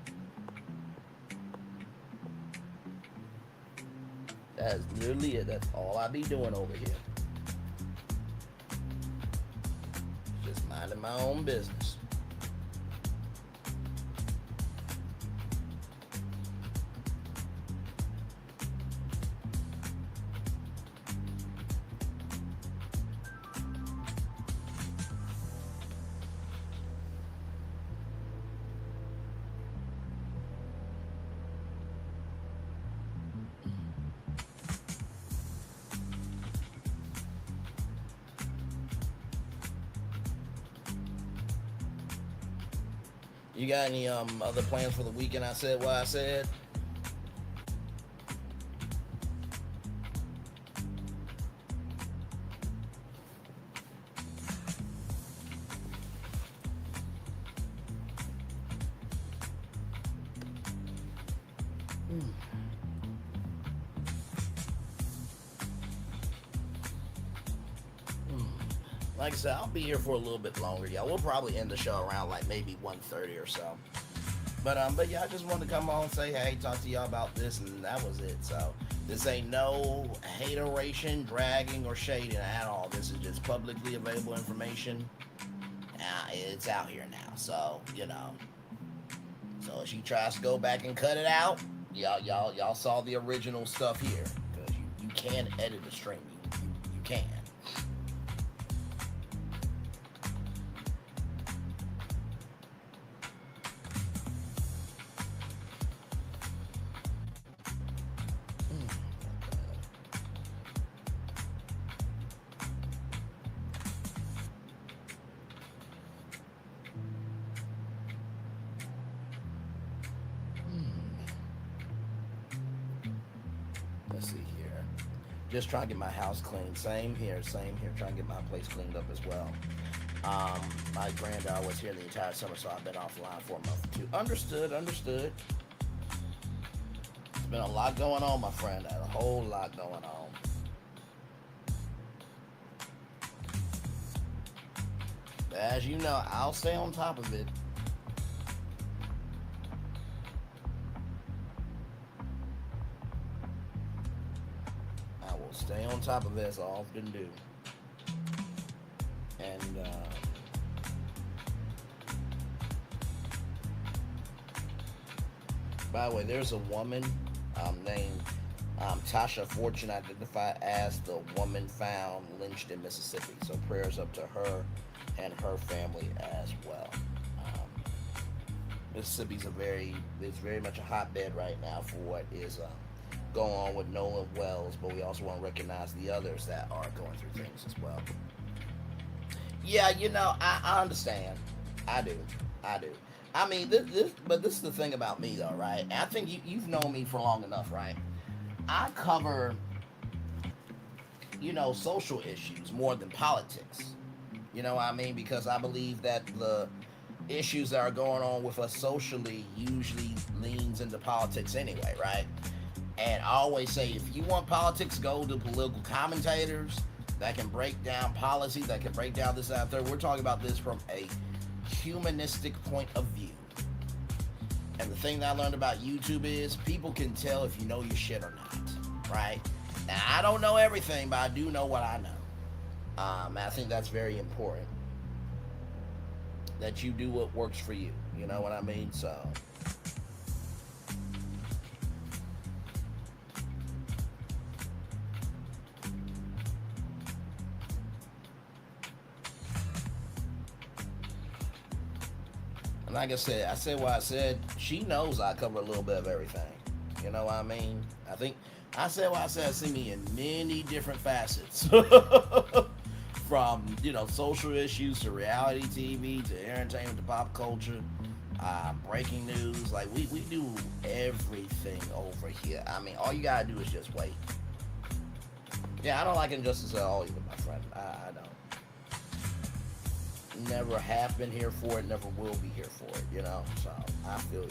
That's literally it. That's all I be doing over here. Just minding my own business. You got any other plans for the weekend? I said what I said. Like I said, I'll be here for a little bit longer, y'all. We'll probably end the show around like maybe 1:30 or so. But yeah, I just wanted to come on and say, hey, talk to y'all about this, and that was it. So this ain't no hateration, dragging, or shading at all. This is just publicly available information. It's out here now, so So if she tries to go back and cut it out, y'all saw the original stuff here, because you can edit a stream. You can. Let's see here. Just trying to get my house clean. Same here. Trying to get my place cleaned up as well. My granddaughter was here the entire summer, so I've been offline for a month or two. Understood. There's been a lot going on, my friend. A whole lot going on. But as you know, I'll stay on top of it. Stay on top of it, as I often do. And by the way, there's a woman named Tasha Fortune, identified as the woman found lynched in Mississippi. So prayers up to her and her family as well. Mississippi's it's very much a hotbed right now for what is going on with Nolan Wells, but we also want to recognize the others that are going through things as well. Yeah, I understand. I do. I mean, but this is the thing about me, though, right? And I think you've known me for long enough, right? I cover, social issues more than politics. You know what I mean? Because I believe that the issues that are going on with us socially usually leans into politics anyway, right? And I always say, if you want politics, go to political commentators that can break down policy, that can break down this out there. We're talking about this from a humanistic point of view. And the thing that I learned about YouTube is people can tell if you know your shit or not, right? Now, I don't know everything, but I do know what I know. I think that's very important, that you do what works for you. You know what I mean? So... And like I said what I said. She knows I cover a little bit of everything. You know what I mean? I think I said what I said. I see me in many different facets. From, social issues to reality TV to entertainment to pop culture, breaking news. Like, we do everything over here. I mean, all you gotta do is just wait. Yeah, I don't like injustice at all either, my friend. I don't. Never have been here for it, never will be here for it, so I feel you.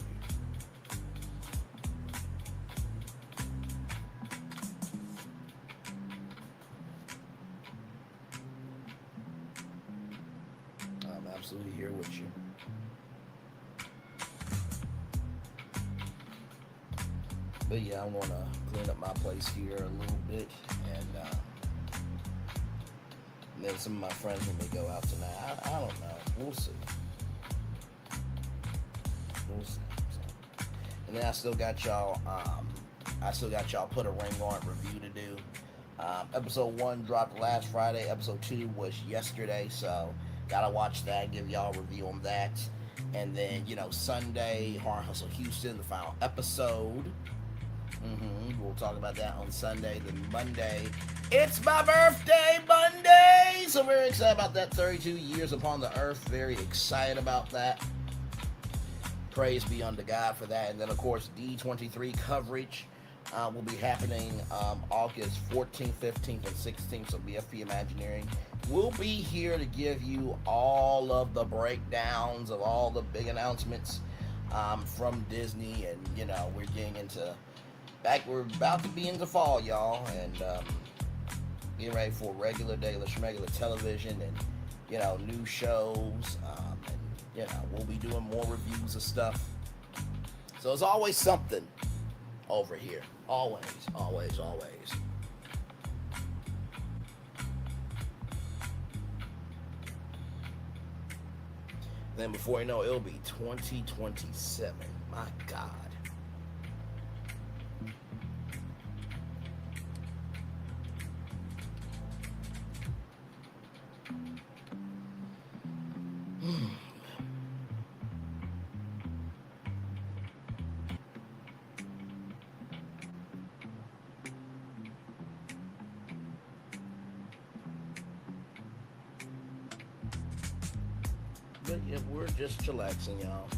absolutely here with you. But yeah, I want to clean up my place here a little bit, and then some of my friends may go out tonight. I don't know. We'll see. We'll see. So. And then I still got y'all. Put a ring on review to do. Episode 1 dropped last Friday. Episode 2 was yesterday, so gotta watch that. Give y'all a review on that. And then Sunday, Horror Hustle Houston, the final episode. We'll talk about that on Sunday. Then Monday, it's my birthday Monday, so very excited about that. 32 years upon the earth, very excited about that. Praise be unto God for that. And then of course D23 coverage will be happening August 14th, 15th, and 16th. So BFP Imagineering will be here to give you all of the breakdowns of all the big announcements from Disney, and we're getting into. We're about to be into fall, y'all, and getting ready for regular television, and new shows, and we'll be doing more reviews of stuff. So it's always something over here, always. Then before you know, it'll be 2027. My God. But yeah, we're just chillaxing, y'all.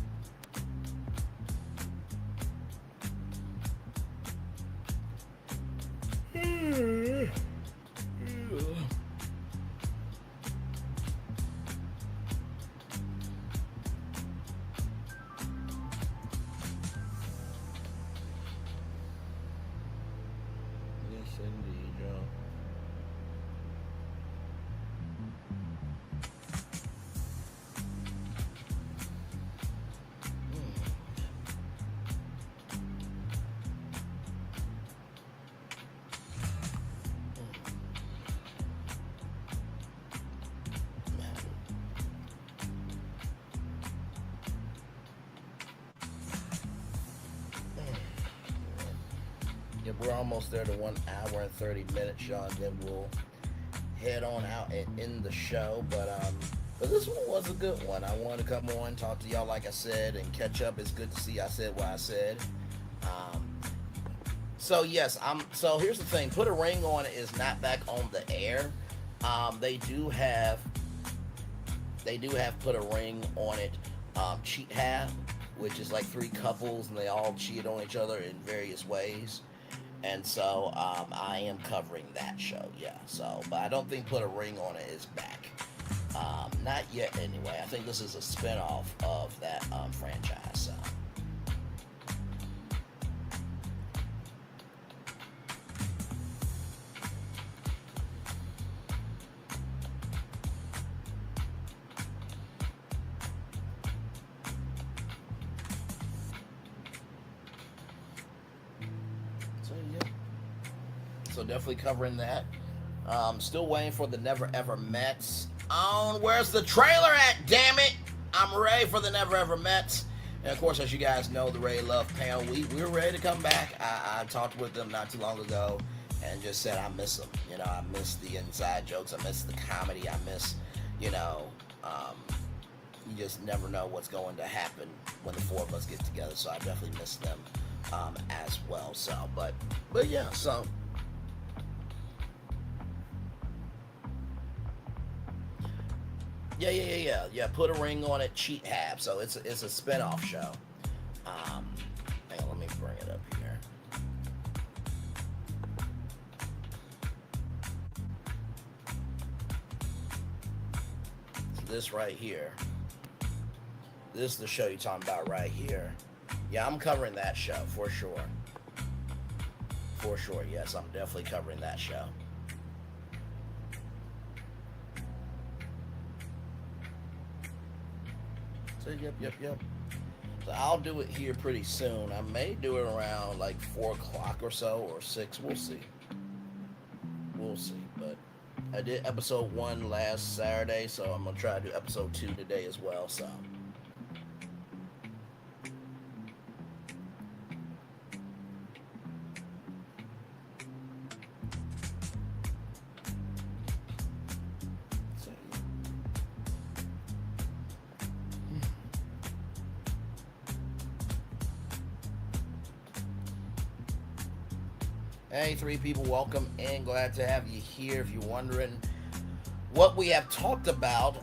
Yes, indeed, y'all. Yeah, we're almost there to 1 hour and 30 minutes, y'all. Then we'll head on out and end the show. But this one was a good one. I wanted to come on, talk to y'all like I said, and catch up. It's good to see I said what I said. So yes, so here's the thing. Put a Ring On It is not back on the air. They do have Put a Ring On It cheat have, which is like 3 couples and they all cheat on each other in various ways. And so I am covering that show, yeah. So, but I don't think Put a Ring On It is back. Not yet, anyway. I think this is a spinoff of that franchise. So. So definitely covering that. Still waiting for the Never Ever Mets. Where's the trailer at, damn it? I'm ready for the Never Ever Mets. And of course, as you guys know, the Ray Love panel, we're ready to come back. I talked with them not too long ago and just said I miss them. I miss the inside jokes. I miss the comedy. I miss, you just never know what's going to happen when the 4 of us get together. So I definitely miss them as well. So, but yeah, so. Yeah. Put a Ring On It cheat hab. So it's a spinoff show. Hang on, let me bring it up here. So this right here. This is the show you're talking about right here. Yeah, I'm covering that show for sure. For sure, yes, I'm definitely covering that show. So yep. So I'll do it here pretty soon. I may do it around like 4 o'clock or so, or 6. We'll see. But I did episode 1 last Saturday, so I'm gonna try to do episode 2 today as well. So. Hey, 3 people, welcome in. Glad to have you here. If you're wondering what we have talked about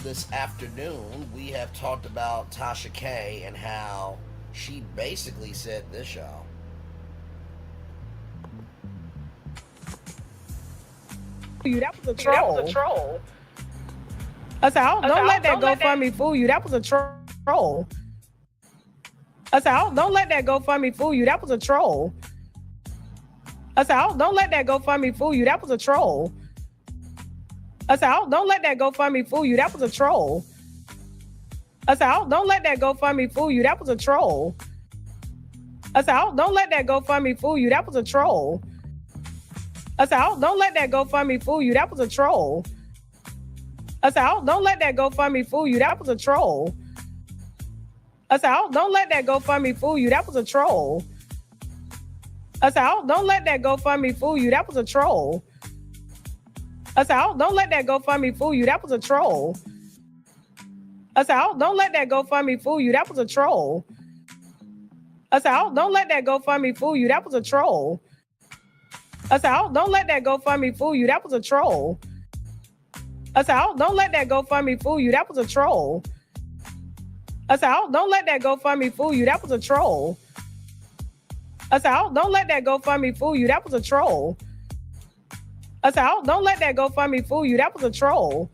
this afternoon, we have talked about Tasha K and how she basically said this, y'all. That was a troll. I said, don't let that GoFundMe fool you. That was a troll. I said, don't let that GoFundMe fool you. That was a troll. I said, don't let that GoFundMe fool you. That was a troll. I said, don't let that GoFundMe fool you. That was a troll. I said, don't let that GoFundMe fool you. That was a troll. I said, don't let that GoFundMe fool you. That was a troll. I said, don't let that GoFundMe fool you. That was a troll. I said, don't let that GoFundMe fool you. That was a troll. I said, don't let that GoFundMe fool you. That was a troll. I said, don't let that GoFundMe fool you. That was a troll. I said, don't let that GoFundMe fool you. That was a troll. I said, don't let that GoFundMe fool you. That was a troll. I said, don't let that GoFundMe fool you. That was a troll. I said, don't let that GoFundMe fool you. That was a troll. I said, don't let that GoFundMe fool you. That was a troll. I said, don't let that GoFundMe fool you. That was a troll. I said, don't let that GoFundMe fool you. That was a troll. I said, don't let that GoFundMe fool you. That was a troll.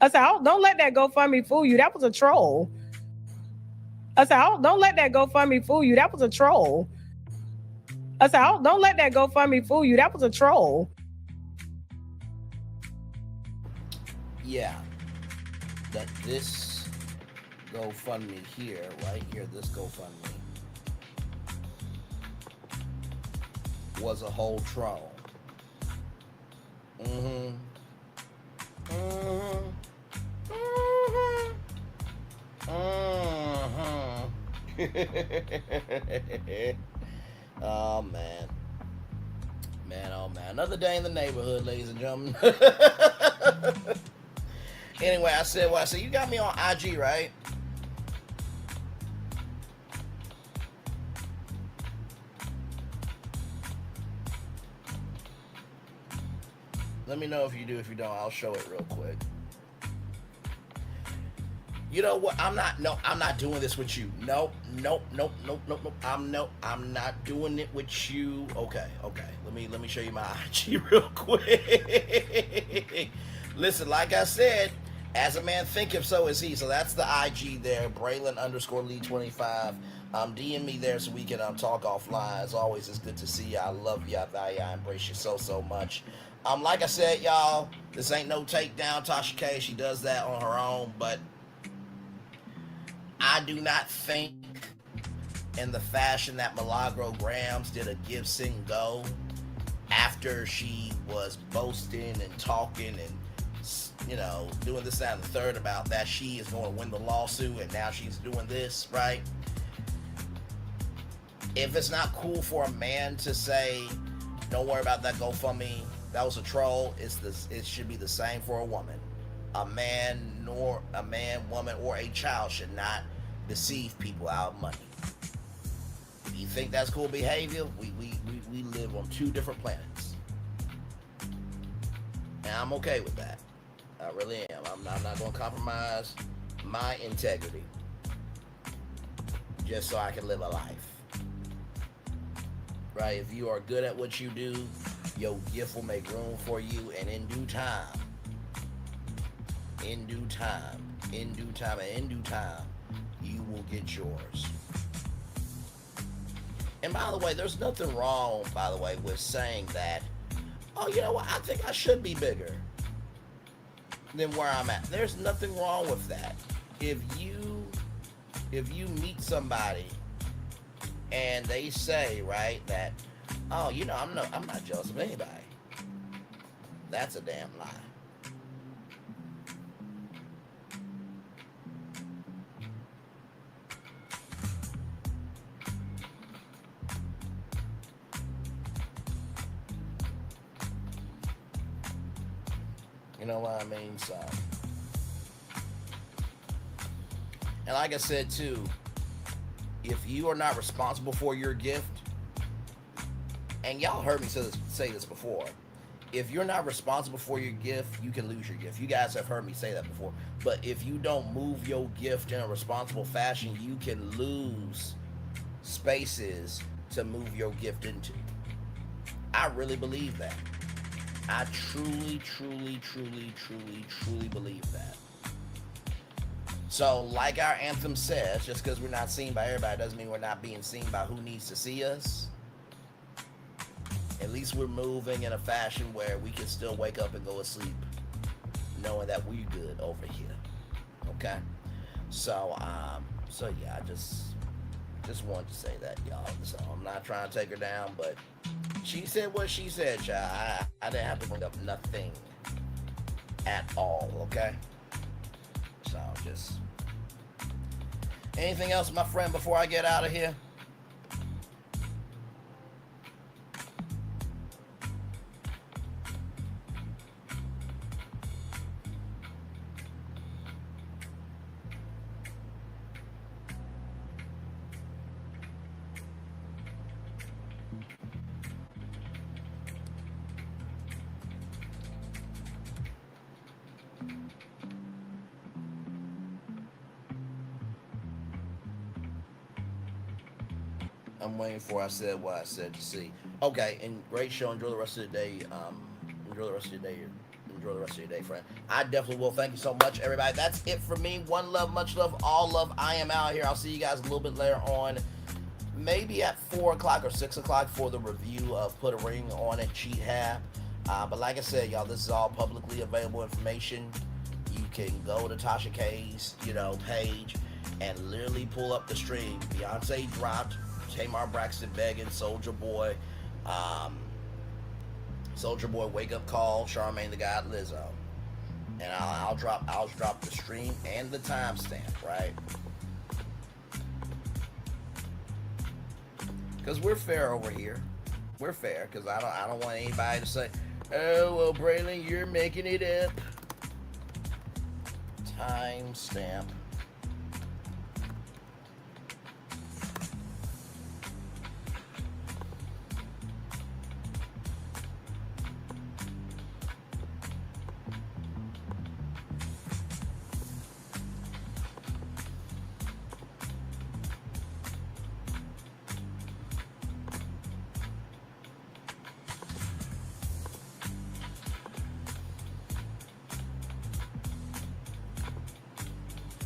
I said, don't let that GoFundMe fool you. That was a troll. I said, don't let that GoFundMe fool you. That was a troll. I said, don't let that GoFundMe fool you. That was a troll. Yeah. That this GoFundMe here, right here, this GoFundMe, was a whole troll. Oh man. Oh man. Another day in the neighborhood, ladies and gentlemen. Anyway, I said what I said. You got me on IG, right? Let me know if you do. If you don't, I'll show it real quick. You know what? I'm not doing this with you. Nope. I'm not doing it with you. Okay. Let me show you my IG real quick. Listen, like I said, as a man thinketh, so is he. So that's the IG there, Braylon_Lee25. DM me there so we can talk offline. As always, it's good to see you. I love you. I value you. I embrace you so much. Like I said, y'all, this ain't no takedown. Tasha K, she does that on her own, but I do not think in the fashion that Milagro Grams did a give, sing, go after she was boasting and talking and, you know, doing this, that, and the third about that she is going to win the lawsuit and now she's doing this, right? If it's not cool for a man to say, don't worry about that GoFundMe, that was a troll, it should be the same for a woman. A man, woman, or a child should not deceive people out of money. If you think that's cool behavior, we live on 2 different planets. And I'm okay with that. I really am. I'm not going to compromise my integrity just so I can live a life. Right? If you are good at what you do, your gift will make room for you, and in due time, you will get yours. And by the way, there's nothing wrong, by the way, with saying that, oh, you know what, I think I should be bigger than where I'm at. There's nothing wrong with that. if you meet somebody and they say, right, that, oh, you know, I'm not jealous of anybody, that's a damn lie. You know what I mean? So, and like I said too, if you are not responsible for your gift, and y'all heard me say this before, if you're not responsible for your gift, you can lose your gift. You guys have heard me say that before. But if you don't move your gift in a responsible fashion, you can lose spaces to move your gift into. I really believe that. I truly, truly, truly, truly, truly believe that. So, like our anthem says, just because we're not seen by everybody doesn't mean we're not being seen by who needs to see us. At least we're moving in a fashion where we can still wake up and go to sleep knowing that we're good over here. Okay? So yeah, I just wanted to say that, y'all. So I'm not trying to take her down, but she said what she said, child. I didn't have to bring up nothing at all, okay? So just... Anything else, my friend, before I get out of here? I'm waiting for I said what I said to see. Okay, and great show. Enjoy the rest of the day. Enjoy the rest of your day. Enjoy the rest of your day, friend. I definitely will. Thank you so much, everybody. That's it for me. One love, much love, all love. I am out here. I'll see you guys a little bit later on. Maybe at 4 o'clock or 6 o'clock for the review of Put a Ring on It Cheat Hab. But like I said, y'all, this is all publicly available information. You can go to Tasha K's, page and literally pull up the stream. Beyonce dropped Tamar Braxton begging, Soulja Boy, Wake Up Call, Charmaine the God, Lizzo, and I'll drop the stream and the timestamp, right? Because we're fair over here. We're fair, because I don't want anybody to say, oh well, Braylon, you're making it up. Timestamp.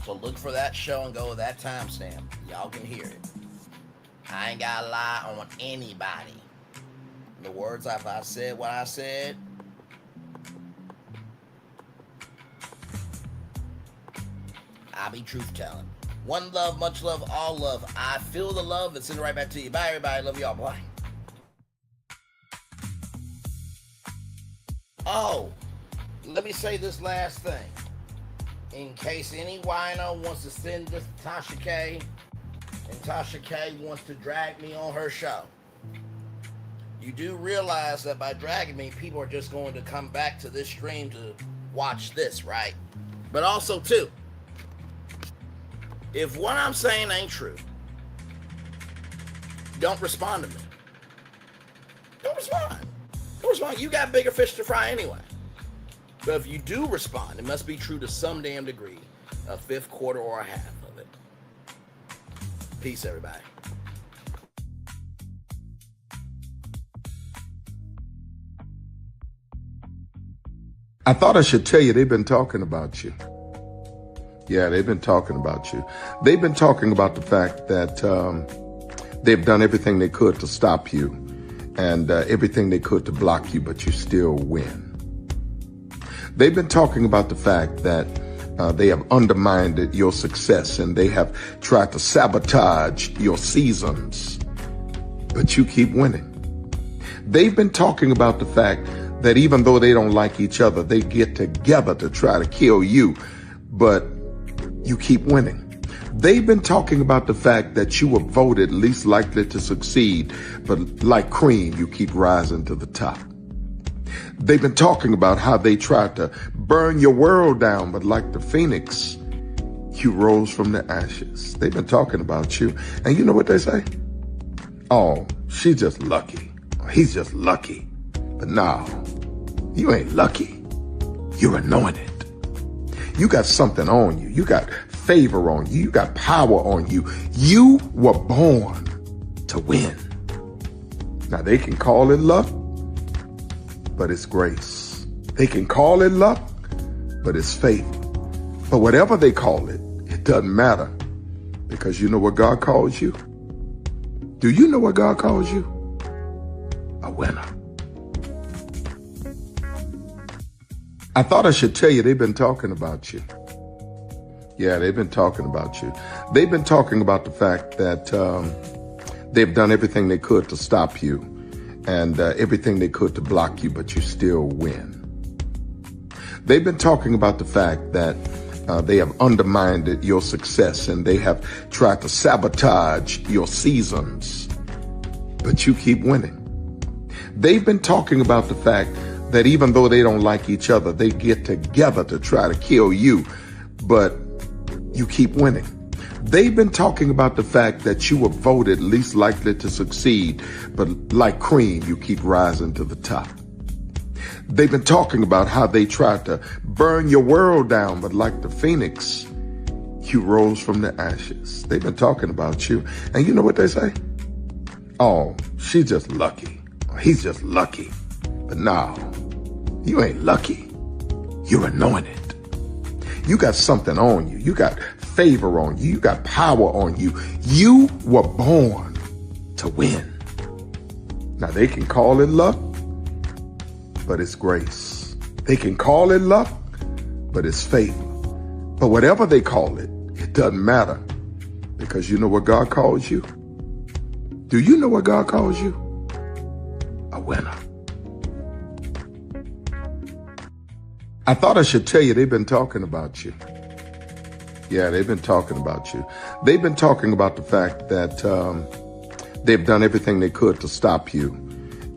So look for that show and go with that timestamp. Y'all can hear it. I ain't gotta lie on anybody. In the words, if I said what I said, I be truth telling. One love, much love, all love. I feel the love and send it right back to you. Bye, everybody. Love y'all. Bye. Oh, let me say this last thing. In case any wino wants to send this to Tasha K, and Tasha K wants to drag me on her show, you do realize that by dragging me, people are just going to come back to this stream to watch this, right? But also, too, if what I'm saying ain't true, don't respond to me. Don't respond. Don't respond. You got bigger fish to fry anyway. But if you do respond, it must be true to some damn degree, a fifth, quarter, or a half of it. Peace, everybody. I thought I should tell you, they've been talking about you. Yeah, they've been talking about you. They've been talking about the fact that they've done everything they could to stop you and everything they could to block you, but you still win. They've been talking about the fact that They have undermined your success and they have tried to sabotage your seasons, but you keep winning. They've been talking about the fact that even though they don't like each other, they get together to try to kill you, but you keep winning. They've been talking about the fact that you were voted least likely to succeed, but like cream, you keep rising to the top. They've been talking about how they tried to burn your world down, but like the phoenix, you rose from the ashes. They've been talking about you. And you know what they say? Oh, she's just lucky. He's just lucky. But no, you ain't lucky. You're anointed. You got something on you. You got favor on you. You got power on you. You were born to win. Now they can call it luck, but it's grace. They can call it luck, but it's favor. But whatever they call it, it doesn't matter, because you know what God calls you? Do you know what God calls you? A winner. I thought I should tell you, they've been talking about you. Yeah, they've been talking about you. They've been talking about the fact that they've done everything they could to stop you and everything they could to block you, but you still win. They've been talking about the fact that they have undermined your success and they have tried to sabotage your seasons, but you keep winning. They've been talking about the fact that even though they don't like each other, they get together to try to kill you, but you keep winning. They've been talking about the fact that you were voted least likely to succeed, but like cream, you keep rising to the top. They've been talking about how they tried to burn your world down, but like the phoenix, you rose from the ashes. They've been talking about you. And you know what they say? Oh, she's just lucky. He's just lucky. But no, you ain't lucky. You're anointed. You got something on you. You got favor on you. You got power on you. You were born to win. Now they can call it luck, but it's grace. They can call it luck, but it's favor. But whatever they call it, it doesn't matter, because you know what God calls you? Do you know what God calls you? A winner. I thought I should tell you, they've been talking about you. Yeah, they've been talking about you. They've been talking about the fact that they've done everything they could to stop you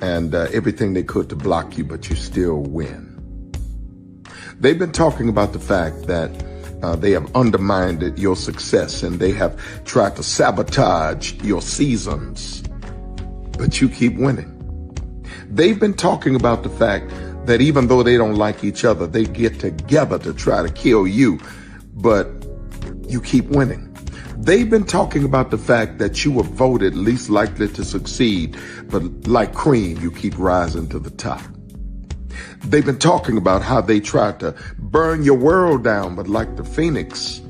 and everything they could to block you, but you still win. They've been talking about the fact that they have undermined your success and they have tried to sabotage your seasons, but you keep winning. They've been talking about the fact that even though they don't like each other, they get together to try to kill you, but you keep winning. They've been talking about the fact that you were voted least likely to succeed, but like cream, you keep rising to the top. They've been talking about how they tried to burn your world down, but like the phoenix,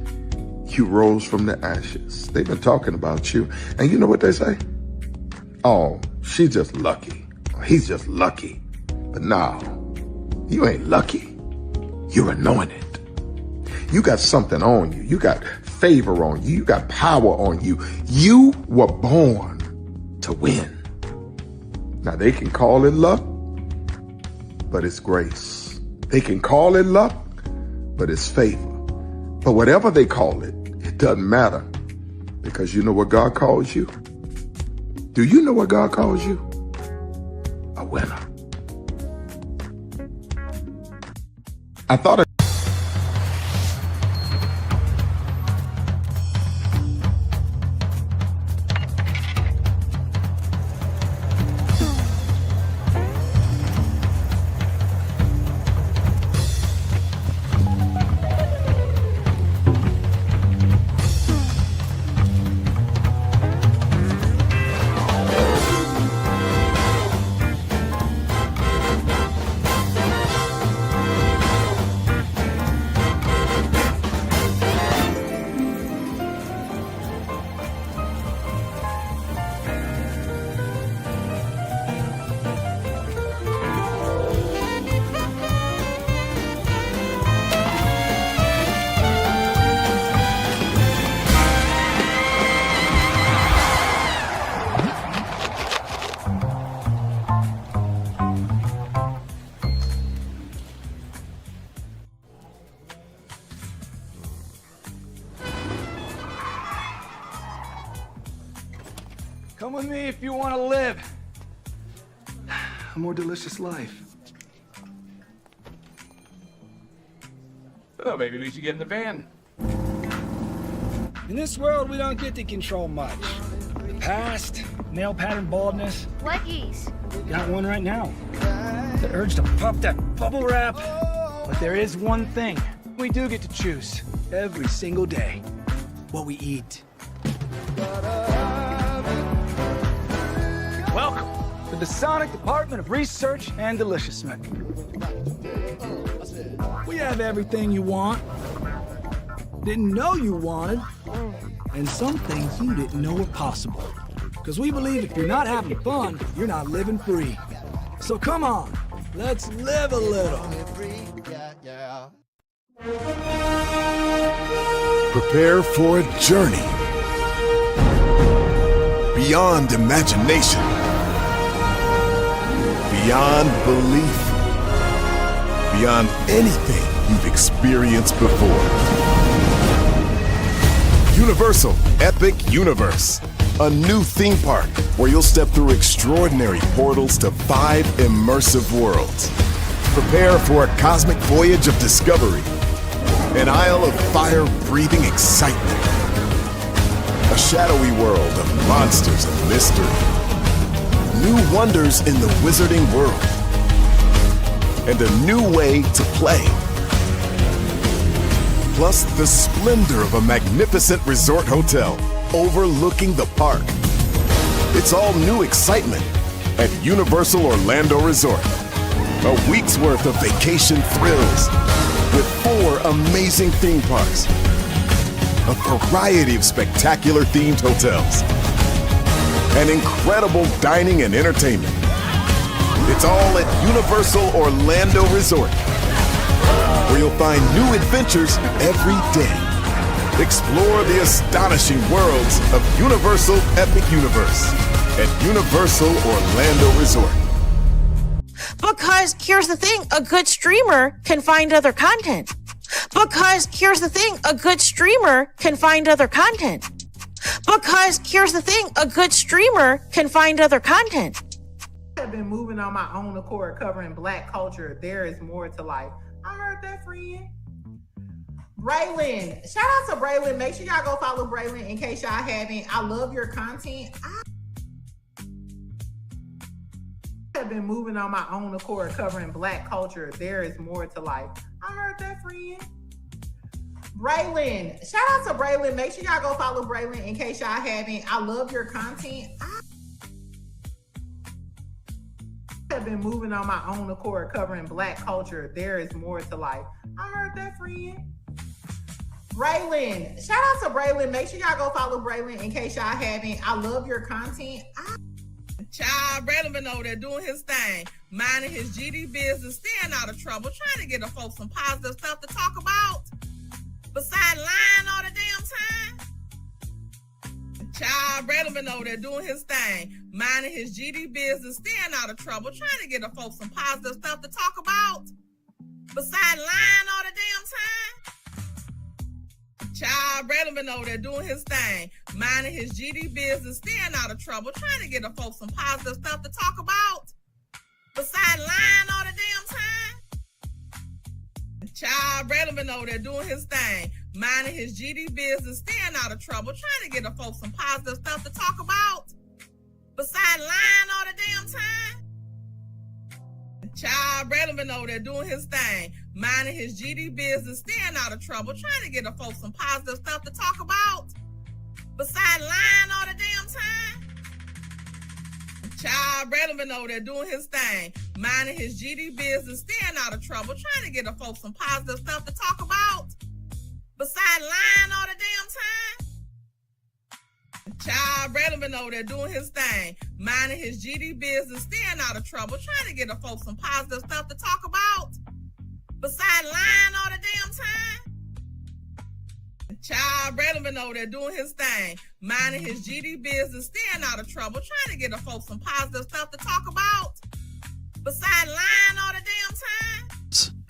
you rose from the ashes. They've been talking about you. And you know what they say? Oh, she's just lucky. He's just lucky. But no, you ain't lucky. You're anointed. You got something on you. You got favor on you. You got power on you. You were born to win. Now they can call it luck, but it's grace. They can call it luck, but it's favor. But whatever they call it, it doesn't matter, because you know what God calls you? Do you know what God calls you? A winner. I thought Come with me if you want to live a more delicious life. Well, maybe we should get in the van. In this world, we don't get to control much. The past, nail pattern baldness. Leggies. Got one right now. The urge to pop that bubble wrap. But there is one thing we do get to choose every single day. What we eat. Welcome to the Sonic Department of Research and Deliciousness. We have everything you want, didn't know you wanted, and some things you didn't know were possible. Because we believe if you're not having fun, you're not living free. So come on, let's live a little. Prepare for a journey beyond imagination, beyond belief, beyond anything you've experienced before. Universal Epic Universe, a new theme park where you'll step through extraordinary portals to 5 immersive worlds. Prepare for a cosmic voyage of discovery, an isle of fire-breathing excitement, a shadowy world of monsters and mystery, new wonders in the wizarding world, and a new way to play. Plus the splendor of a magnificent resort hotel overlooking the park. It's all new excitement at Universal Orlando Resort. A week's worth of vacation thrills with 4 amazing theme parks, a variety of spectacular themed hotels, and incredible dining and entertainment. It's all at Universal Orlando Resort, where you'll find new adventures every day. Explore the astonishing worlds of Universal Epic Universe at Universal Orlando Resort. Because here's the thing, a good streamer can find other content. Because here's the thing, a good streamer can find other content. Because here's the thing, a good streamer can find other content. I've been moving on my own accord, covering Black culture. There is more to life. I heard that, friend. Braylon, shout out to Braylon. Make sure y'all go follow Braylon in case y'all haven't. I love your content. I've been moving on my own accord, covering Black culture. There is more to life. I heard that, friend. Braylon, shout out to Braylon. Make sure y'all go follow Braylon in case y'all haven't. I love your content. I've been moving on my own accord, covering Black culture. There is more to life. I heard that, friend. Braylon, shout out to Braylon. Make sure y'all go follow Braylon in case y'all haven't. I love your content. Child, Braylon been over there doing his thing, minding his GD business, staying out of trouble, trying to get the folks some positive stuff to talk about. Besides lying all the damn time. Child, Braylon been over there doing his thing, minding his GD business, staying out of trouble, trying to get the folks some positive stuff to talk about. Besides lying all the damn time. Child, Braylon been over there doing his thing, minding his GD business, staying out of trouble, trying to get the folks some positive stuff to talk about. Besides lying all the damn time. Child, Braylon been over there doing his thing, minding his GD business, staying out of trouble, trying to get the folks some positive stuff to talk about. Besides lying all the damn time. Child, Braylon been over there doing his thing, minding his GD business, staying out of trouble, trying to get the folks some positive stuff to talk about. Besides lying all the damn time. Child, Braylon been over there doing his thing, minding his GD business, staying out of trouble, trying to get the folks some positive stuff to talk about. Besides lying all the damn time. Child, Braylon been over there doing his thing, minding his GD business, staying out of trouble, trying to get the folks some positive stuff to talk about. Besides lying all the damn time. Child, Braylon been over there doing his thing, minding his GD business, staying out of trouble, trying to get the folks some positive stuff to talk about. Besides lying all the damn time.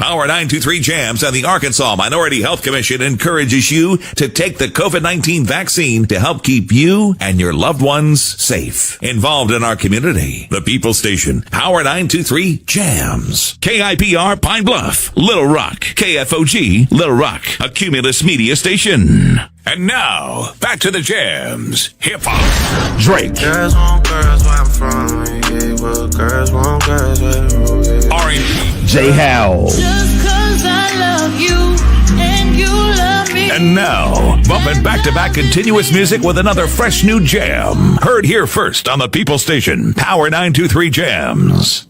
Power 923 Jams and the Arkansas Minority Health Commission encourages you to take the COVID-19 vaccine to help keep you and your loved ones safe. Involved in our community, the People Station, Power 923 Jams. KIPR Pine Bluff, Little Rock, KFOG, Little Rock, a Cumulus Media Station. And now, back to the jams. Hip-hop. Drake. Girls want girls where I'm from. Yeah, well, girls want girls where R&B. J. Howell. Just 'cause I love you and you love me. And now, bumping back-to-back continuous music with another fresh new jam. Heard here first on the People Station, Power 923 Jams.